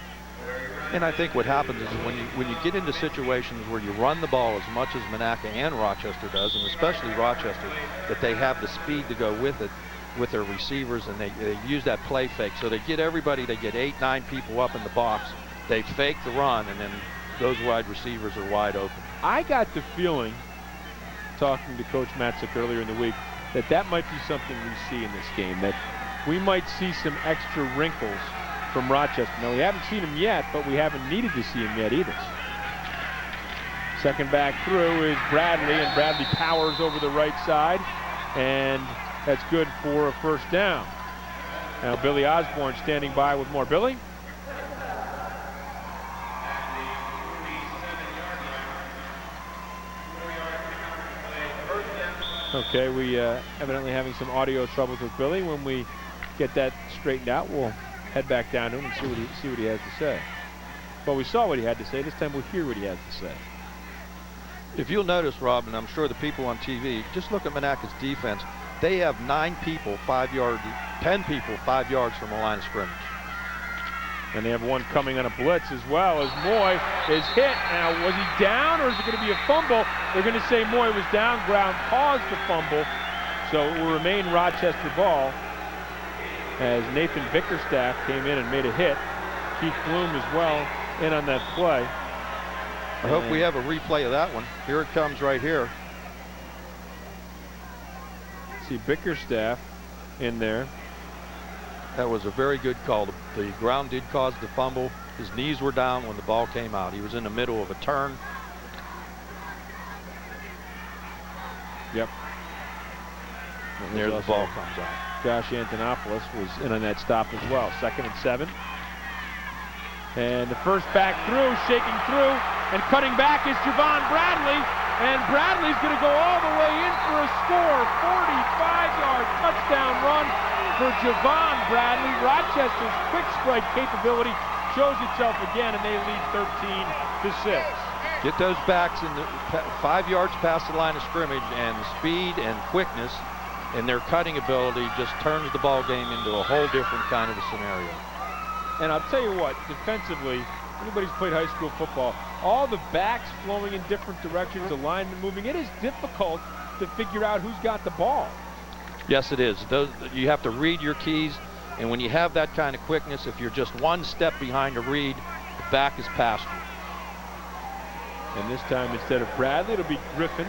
And I think what happens is when you get into situations where you run the ball as much as Monaca and Rochester does, and especially Rochester, that they have the speed to go with it, with their receivers, and they use that play fake. So they get everybody, they get 8, 9 people up in the box. They fake the run, and then those wide receivers are wide open. I got the feeling, talking to Coach Matzik earlier in the week, that might be something we see in this game, that we might see some extra wrinkles from Rochester. Now, we haven't seen him yet, but we haven't needed to see him yet either. Second back through is Bradley, and Bradley powers over the right side, and that's good for a first down. Now Billy Osborne standing by with more. Billy? Okay, we evidently having some audio troubles with Billy. When we get that straightened out, we'll head back down to him and see what he has to say. Well, we saw what he had to say. This time we'll hear what he has to say. If you'll notice, Rob, and I'm sure the people on TV, just look at Monaca's defense. They have 9 people 5 yards, 10 people 5 yards from the line of scrimmage. And they have one coming on a blitz as well as Moy is hit. Now, was he down or is it going to be a fumble? They're going to say Moy was down, ground caused the fumble. So it will remain Rochester ball as Nathan Bickerstaff came in and made a hit. Keith Bloom as well in on that play. I hope we have a replay of that one. Here it comes right here. See Bickerstaff in there. That was a very good call. The ground did cause the fumble. His knees were down when the ball came out. He was in the middle of a turn. Yep. And there the ball comes out. Josh Antonopoulos was in on that stop as well. 2nd and 7. And the first back through, shaking through, and cutting back is Javon Bradley. And Bradley's going to go all the way in for a score. 45-yard touchdown run for Javon Bradley. Rochester's quick strike capability shows itself again, and they lead 13-6. Get those backs in the 5 yards past the line of scrimmage, and speed and quickness and their cutting ability just turns the ball game into a whole different kind of a scenario. And I'll tell you what, defensively, anybody's played high school football, all the backs flowing in different directions, the linemen moving, it is difficult to figure out who's got the ball. Yes, it is. You have to read your keys, and when you have that kind of quickness, if you're just one step behind a read, the back is past you. And this time, instead of Bradley, it'll be Griffin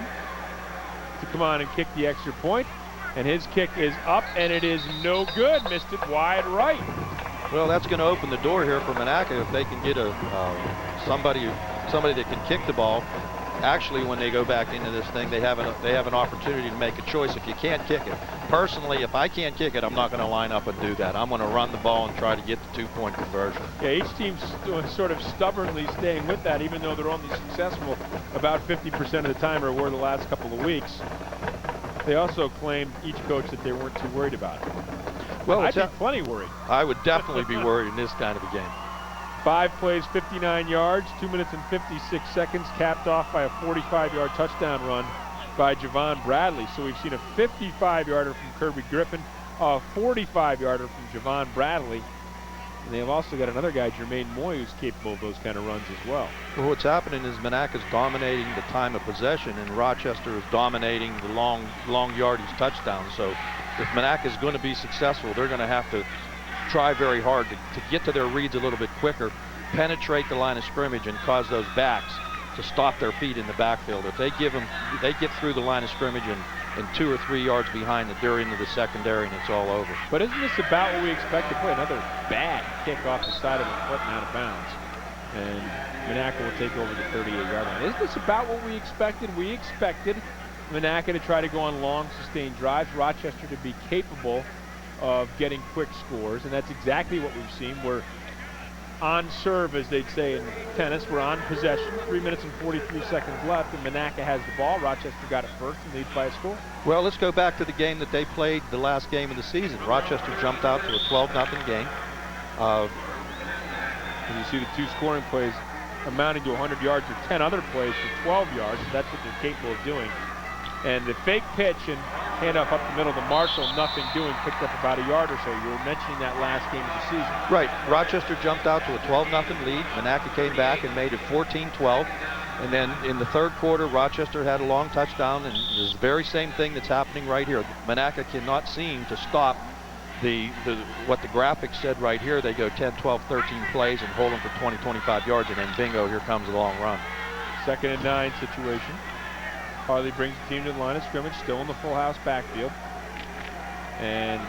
to come on and kick the extra point. And his kick is up, and it is no good. Missed it wide right. Well, that's going to open the door here for Monaca if they can get somebody that can kick the ball. Actually, when they go back into this thing, they have an opportunity to make a choice if you can't kick it. Personally, if I can't kick it, I'm not going to line up and do that. I'm going to run the ball and try to get the 2-point conversion. Yeah, each team's sort of stubbornly staying with that, even though they're only successful about 50% of the time, or were the last couple of weeks. They also claimed, each coach, that they weren't too worried about it. Well, I'd be plenty worried. I would definitely be worried in this kind of a game. 5 plays, 59 yards, 2 minutes and 56 seconds, capped off by a 45-yard touchdown run by Javon Bradley. So we've seen a 55-yarder from Kirby Griffin, a 45-yarder from Javon Bradley. And they've also got another guy, Jermaine Moy, who's capable of those kind of runs as well. Well, what's happening is Monaca's dominating the time of possession, and Rochester is dominating the long yardage touchdowns. So if Monaca is going to be successful, they're going to have to try very hard to get to their reads a little bit quicker, penetrate the line of scrimmage, and cause those backs to stop their feet in the backfield. If they get through the line of scrimmage and 2 or 3 yards behind it, they're into the secondary and it's all over. But isn't this about what we expect to play? Another bad kick off the side of the foot and out of bounds. And Monaca will take over the 38-yard line. Isn't this about what we expected? We expected Monaca to try to go on long, sustained drives, Rochester to be capable of getting quick scores, and that's exactly what we've seen, where on serve, as they'd say in tennis. We're on possession. 3 minutes and 43 seconds left, and Monaca has the ball. Rochester got it first and leads by a score. Well, let's go back to the game that they played the last game of the season. Rochester jumped out to a 12-0 game. And you see the 2 scoring plays amounting to 100 yards with 10 other plays for 12 yards. So that's what they're capable of doing. And the fake pitch and handoff up the middle to Marshall, nothing doing, picked up about a yard or so. You were mentioning that last game of the season. Right. Rochester jumped out to a 12-0 lead. Monaca came back and made it 14-12. And then in the third quarter, Rochester had a long touchdown, and it's the very same thing that's happening right here. Monaca cannot seem to stop what the graphics said right here. They go 10, 12, 13 plays and hold them for 20, 25 yards, and then bingo, here comes a long run. 2nd and 9 situation. Harley brings the team to the line of scrimmage, still in the full house backfield. And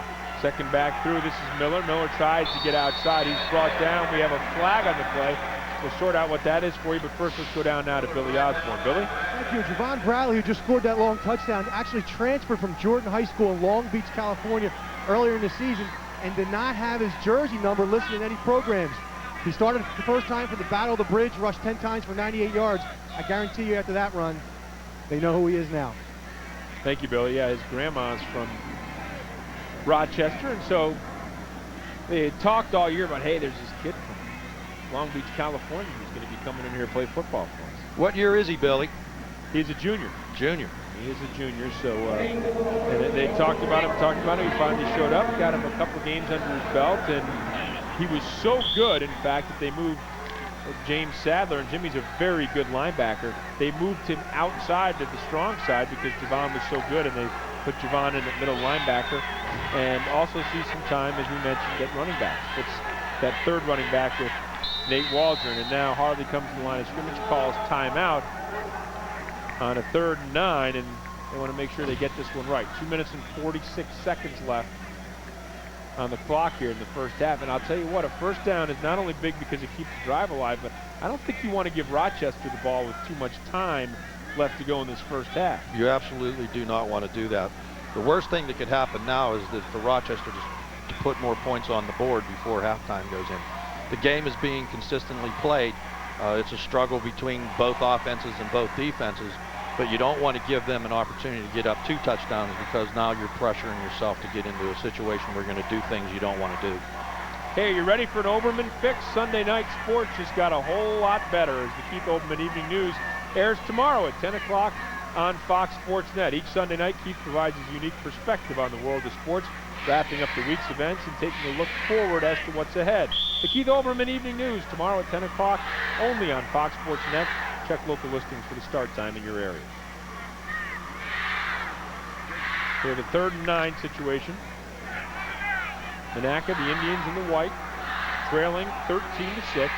second back through, this is Miller. Miller tries to get outside. He's brought down. We have a flag on the play. We'll sort out what that is for you, but first let's go down now to Billy Osborne. Billy? Thank you. Javon Bradley, who just scored that long touchdown, actually transferred from Jordan High School in Long Beach, California earlier in the season and did not have his jersey number listed in any programs. He started the first time for the Battle of the Bridge, rushed 10 times for 98 yards. I guarantee you after that run, they know who he is now. Thank you, Billy. Yeah, his grandma's from Rochester, and so they had talked all year about, hey, there's this kid from Long Beach, California who's going to be coming in here to play football for us. What year is he, Billy? He's a junior. Junior. He is a junior, so and they talked about him. He finally showed up, got him a couple games under his belt, and he was so good, in fact, that they moved James Sadler, and Jimmy's a very good linebacker. They moved him outside to the strong side because Javon was so good, and they put Javon in at middle linebacker, and also see some time, as we mentioned, at running back. It's that third running back with Nate Waldron, and now Harley comes to the line of scrimmage, calls timeout on a 3rd and 9, and they want to make sure they get this one right. 2 minutes and 46 seconds left on the clock here in the first half. And I'll tell you what, a first down is not only big because it keeps the drive alive, but I don't think you want to give Rochester the ball with too much time left to go in this first half. You absolutely do not want to do that. The worst thing that could happen now is that for Rochester to put more points on the board before halftime goes in. The game is being consistently played. It's a struggle between both offenses and both defenses, but you don't want to give them an opportunity to get up 2 touchdowns because now you're pressuring yourself to get into a situation where you're going to do things you don't want to do. Hey, you ready for an Oberman fix? Sunday night sports just got a whole lot better as the Keith Oberman Evening News airs tomorrow at 10 o'clock on Fox Sports Net. Each Sunday night, Keith provides his unique perspective on the world of sports, wrapping up the week's events and taking a look forward as to what's ahead. The Keith Oberman Evening News tomorrow at 10 o'clock only on Fox Sports Net. Check local listings for the start time in your area. We have a 3rd and 9 situation. Monaca, the Indians in the white, trailing 13-6.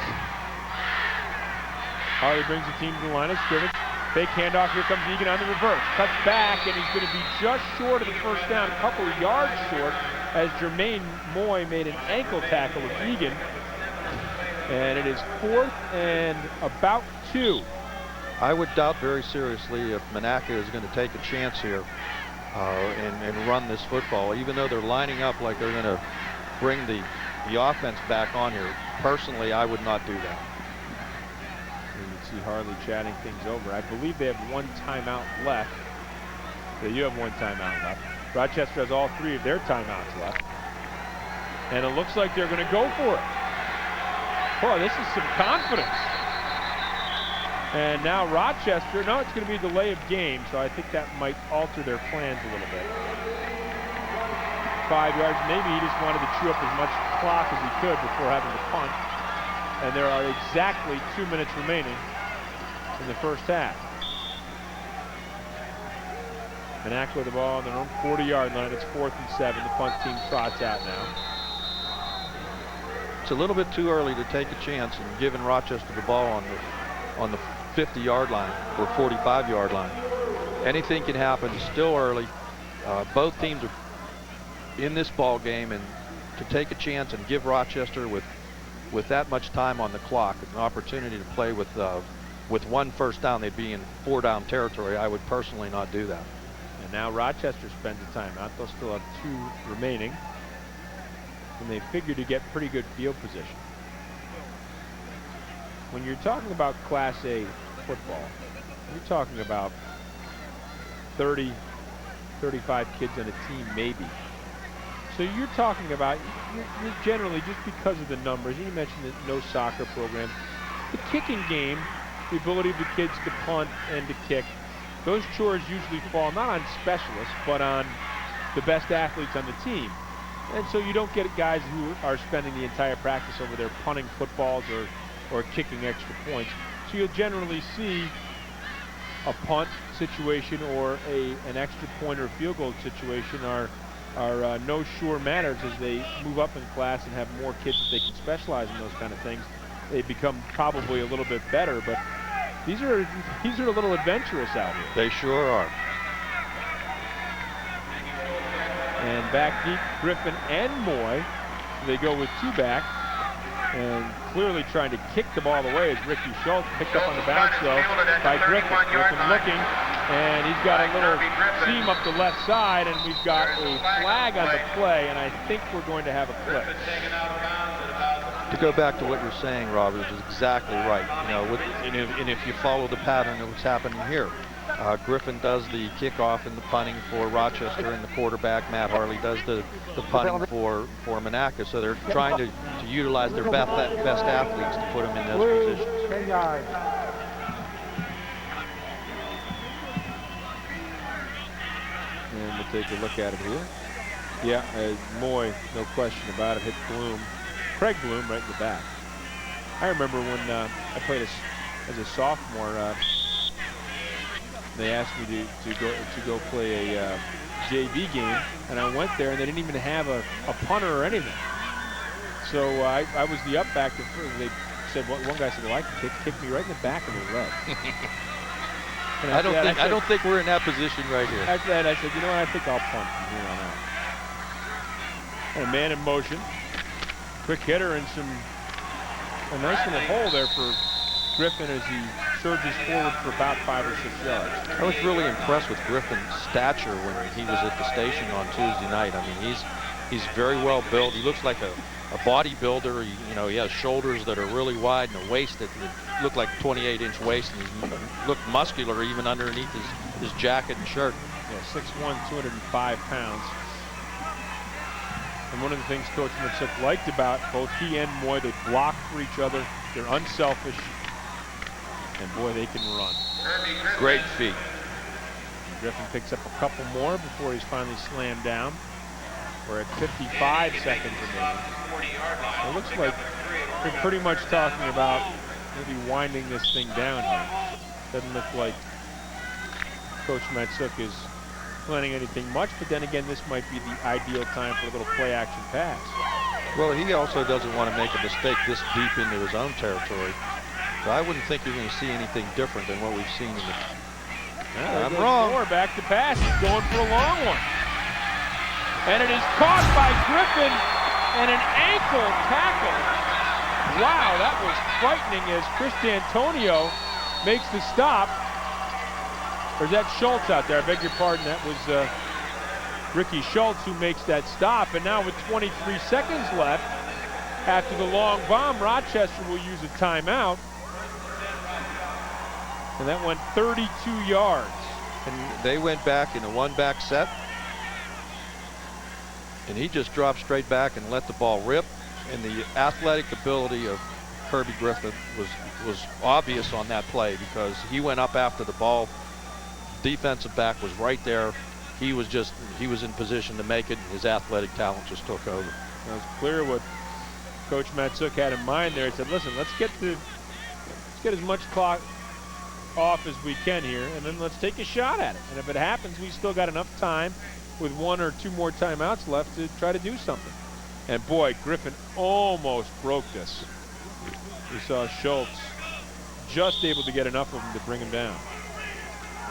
Harley brings the team to the line of scrimmage. Fake handoff, here comes Egan on the reverse. Cuts back, and he's going to be just short of the first down, a couple of yards short, as Jermaine Moy made an ankle tackle of Egan. And it is 4th and about 2. I would doubt very seriously if Monaca is going to take a chance here and run this football, even though they're lining up like they're going to bring the offense back on here. Personally, I would not do that. You can see Harley chatting things over. I believe they have 1 timeout left. They do have 1 timeout left. Rochester has all 3 of their timeouts left. And it looks like they're going to go for it. Boy, this is some confidence. And now Rochester, no, it's going to be a delay of game, so I think that might alter their plans a little bit. 5 yards, maybe he just wanted to chew up as much clock as he could before having to punt. And there are exactly 2 minutes remaining in the first half. Monaca with the ball on their own 40-yard line. It's 4th and 7. The punt team trots out now. It's a little bit too early to take a chance in giving Rochester the ball on the 50-yard line or 45-yard line. Anything can happen. It's still early. Both teams are in this ball game, and to take a chance and give Rochester with that much time on the clock an opportunity to play with 1 first down, they'd be in 4-down territory. I would personally not do that. And now Rochester spends a timeout. They'll still have 2 remaining, and they figure to get pretty good field position. when you're talking about Class A football, you're talking about 30, 35 kids on a team maybe. So you're talking about, you're generally, just because of the numbers, and you mentioned that no soccer program, the kicking game, the ability of the kids to punt and to kick, those chores usually fall not on specialists, but on the best athletes on the team. And so you don't get guys who are spending the entire practice over there punting footballs or kicking extra points. So you'll generally see a punt situation or an extra point or field goal situation are no sure matters as they move up in class and have more kids that they can specialize in those kind of things. They become probably a little bit better, but these are a little adventurous out here. They sure are. And back deep, Griffin and Moy. They go with two back. And clearly trying to kick the ball away as Ricky Schultz picked up on the bounce though by Griffin. Griffin looking, and he's got a little seam up the left side, and we've got a flag on the play, and I think we're going to have a clip. To go back to what you're saying, Robert, is exactly right. You know, and if you follow the pattern of what's happening here, Griffin does the kickoff and the punting for Rochester, and the quarterback, Matt Harley, does the punting for Monaca. So they're trying to utilize their best athletes to put them in those positions. 10 yards. And we'll take a look at it here. Yeah, Moy, no question about it, hit Bloom. Craig Bloom right in the back. I remember when I played as a sophomore, they asked me to go play a JV game, and I went there, and they didn't even have a punter or anything. So I was the up back. They said, one guy said, well, I can kick me right in the back of the leg. I don't think we're in that position right here. After that, I said, you know what, I think I'll punt from here on out. And a man in motion. Quick hitter and a nice little hole there for Griffin as he surges forward for about 5 or 6 yards. I was really impressed with Griffin's stature when he was at the station on Tuesday night. I mean, he's very well built. He looks like a bodybuilder. He has shoulders that are really wide and a waist that looked like a 28-inch waist, and he looked muscular even underneath his jacket and shirt. Yeah, 6'1", 205 pounds. And one of the things Coach Matsuk liked about both he and Moy, they block for each other. They're unselfish. And boy, they can run. Great feet. And Griffin picks up a couple more before he's finally slammed down. We're at 55 seconds remaining. It looks like we're pretty much talking about maybe winding this thing down here. Doesn't look like Coach Matsuk is planning anything much, but then again, this might be the ideal time for a little play-action pass. Well, he also doesn't want to make a mistake this deep into his own territory. So I wouldn't think you're going to see anything different than what we've seen in the... I'm wrong. Moore back to pass. He's going for a long one. And it is caught by Griffin and an ankle tackle. Wow, that was frightening as Chris D'Antonio makes the stop. Or is that Schultz out there? I beg your pardon. That was Ricky Schultz who makes that stop. And now with 23 seconds left, after the long bomb, Rochester will use a timeout. And that went 32 yards. And they went back in a one-back set. And he just dropped straight back and let the ball rip. And the athletic ability of Kirby Griffin was obvious on that play because he went up after the ball. Defensive back was right there. He was in position to make it, and his athletic talent just took over. It was clear what Coach Matsuk had in mind there. He said, listen, let's get as much clock off as we can here, and then let's take a shot at it. And if it happens, we still got enough time with 1 or 2 more timeouts left to try to do something. And boy, Griffin almost broke this. We saw Schultz just able to get enough of him to bring him down.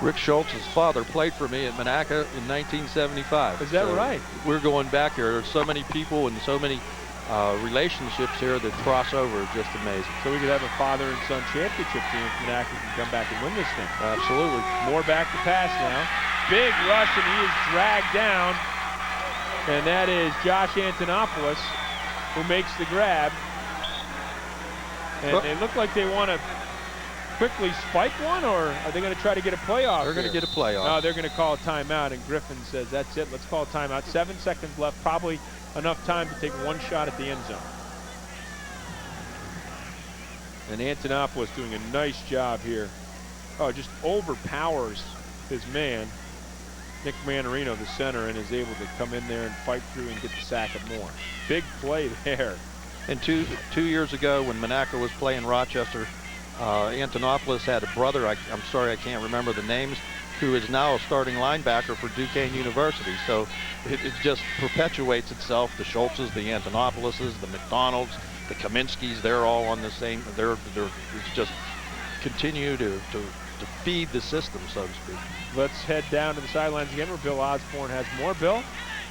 Rick Schultz's father played for me at Monaca in 1975. Is that right? We're going back here. There's so many people and so many relationships here that cross over. It's just amazing. So we could have a father and son championship team if Monaca can come back and win this thing. Absolutely. More back to pass now. Big rush, and he is dragged down. And that is Josh Antonopoulos who makes the grab. And they look like they want to quickly spike one, or are they going to try to get a playoff? They're going to get a playoff. No, they're going to call a timeout, and Griffin says, that's it, let's call a timeout. 7 seconds left, probably enough time to take one shot at the end zone. And Antonopoulos doing a nice job here. Oh, just overpowers his man, Nick Manarino, the center, and is able to come in there and fight through and get the sack of Moore. Big play there. And two years ago when Monaca was playing Rochester, Antonopoulos had a brother, I'm sorry I can't remember the names, who is now a starting linebacker for Duquesne University. So it just perpetuates itself. The Schultzes, the Antonopouloses, the McDonalds, the Kaminskis, they're all on the same, it's just continue to feed the system, so to speak. Let's head down to the sidelines again where Bill Osborne has more. Bill?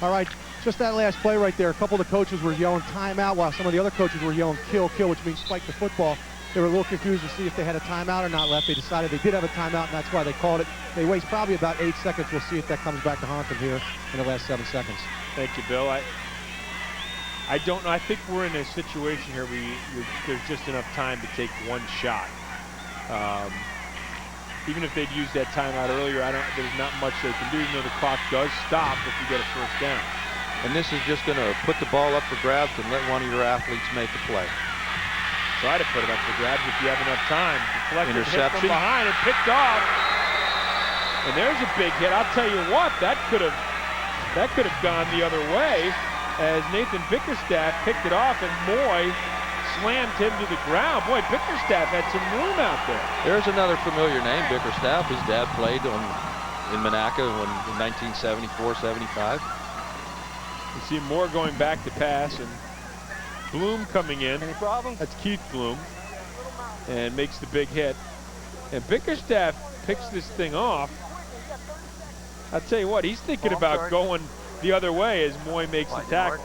All right, just that last play right there. A couple of the coaches were yelling timeout while some of the other coaches were yelling kill, which means spike the football. They were a little confused to see if they had a timeout or not left. They decided they did have a timeout, and that's why they called it. They waste probably about 8 seconds. We'll see if that comes back to haunt them here in the last 7 seconds. Thank you, Bill. I don't know. I think we're in a situation here where there's just enough time to take one shot. Even if they'd used that timeout earlier, there's not much they can do, even though the clock does stop if you get a first down. And this is just going to put the ball up for grabs and let one of your athletes make a play. Try to put it up for grabs if you have enough time. Deflected hit Interception. from behind and picked off. And there's a big hit. I'll tell you what, that could have gone the other way as Nathan Bickerstaff picked it off and Moy slammed him to the ground. Boy, Bickerstaff had some room out there. There's another familiar name, Bickerstaff. His dad played in Monaca in 1974-75. You see Moore going back to pass and Bloom coming in. Any problem? That's Keith Bloom. And makes the big hit. And Bickerstaff picks this thing off. I'll tell you what, he's thinking about going the other way as Moy makes the tackle.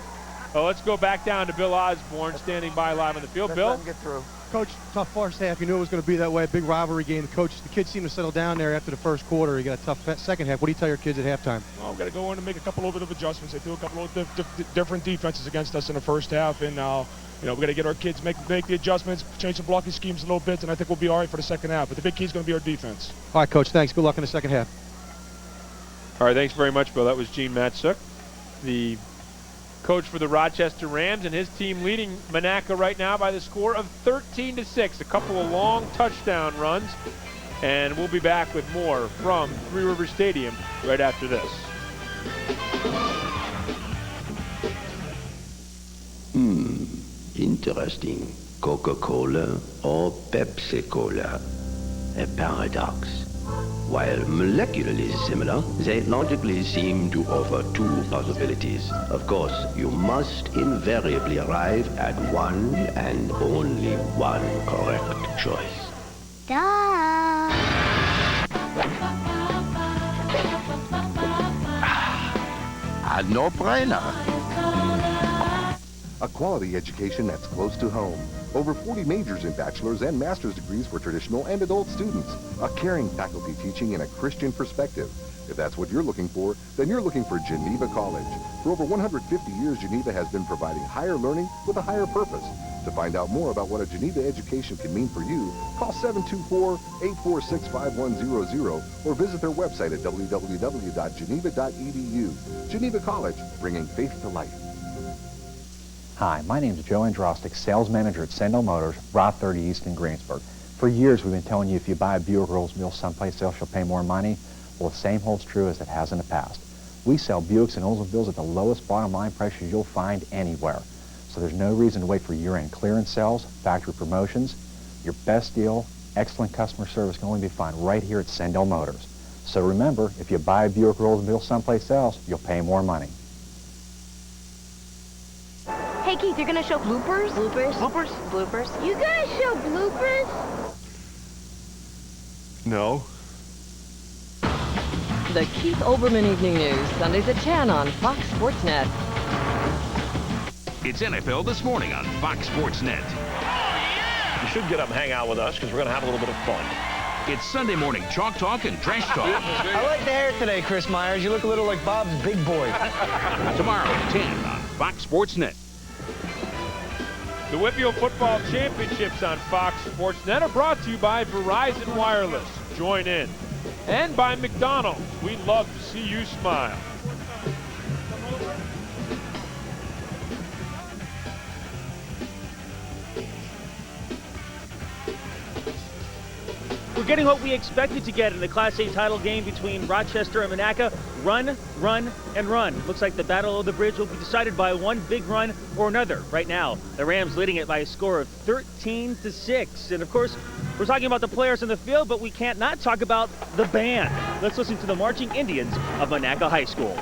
Oh, let's go back down to Bill Osborne standing by live on the field. Bill? Get through. Coach, tough first half. You knew it was going to be that way. Big rivalry game. The kids seemed to settle down there after the first quarter. You got a tough second half. What do you tell your kids at halftime? Well, we've got to go in and make a couple of adjustments. They threw a couple of different defenses against us in the first half, and now, we got to get our kids make the adjustments, change some blocking schemes a little bit, and I think we'll be all right for the second half. But the big key is going to be our defense. All right, Coach. Thanks. Good luck in the second half. All right, thanks very much, Bill. That was Gene Matsuk, the coach for the Rochester Rams, and his team leading Monaca right now by the score of 13-6. A couple of long touchdown runs, and we'll be back with more from Three Rivers Stadium right after this. Interesting. Coca-Cola or Pepsi-Cola? A paradox. While molecularly similar, they logically seem to offer two possibilities. Of course, you must invariably arrive at one and only one correct choice. A no-brainer. A quality education that's close to home. Over 40 majors in bachelor's and master's degrees for traditional and adult students. A caring faculty teaching in a Christian perspective. If that's what you're looking for, then you're looking for Geneva College. For over 150 years, Geneva has been providing higher learning with a higher purpose. To find out more about what a Geneva education can mean for you, call 724-846-5100 or visit their website at www.geneva.edu. Geneva College, bringing faith to life. Hi, my name is Joe Androstic, sales manager at Sendell Motors, Route 30 East in Greensburg. For years, we've been telling you if you buy a Buick or Oldsmobile someplace else, you'll pay more money. Well, the same holds true as it has in the past. We sell Buicks and Oldsmobiles at the lowest bottom line prices you'll find anywhere. So there's no reason to wait for year-end clearance sales, factory promotions. Your best deal, excellent customer service can only be found right here at Sendell Motors. So remember, if you buy a Buick or Oldsmobile someplace else, you'll pay more money. Hey, Keith, you're going to show bloopers? Bloopers? Bloopers? Bloopers? You going to show bloopers? No. The Keith Olbermann Evening News, Sundays at 10 on Fox Sports Net. It's NFL This Morning on Fox Sports Net. You should get up and hang out with us because we're going to have a little bit of fun. It's Sunday morning chalk talk and trash talk. I like the hair today, Chris Myers. You look a little like Bob's big boy. Tomorrow at 10 on Fox Sports Net. The Whitfield Football Championships on Fox Sports Net are brought to you by Verizon Wireless. Join in. And by McDonald's. We love to see you smile. We're getting what we expected to get in the Class A title game between Rochester and Monaca. Run, run, and run. Looks like the Battle of the Bridge will be decided by one big run or another. Right now, the Rams leading it by a score of 13-6. And of course, we're talking about the players in the field, but we can't not talk about the band. Let's listen to the Marching Indians of Monaca High School.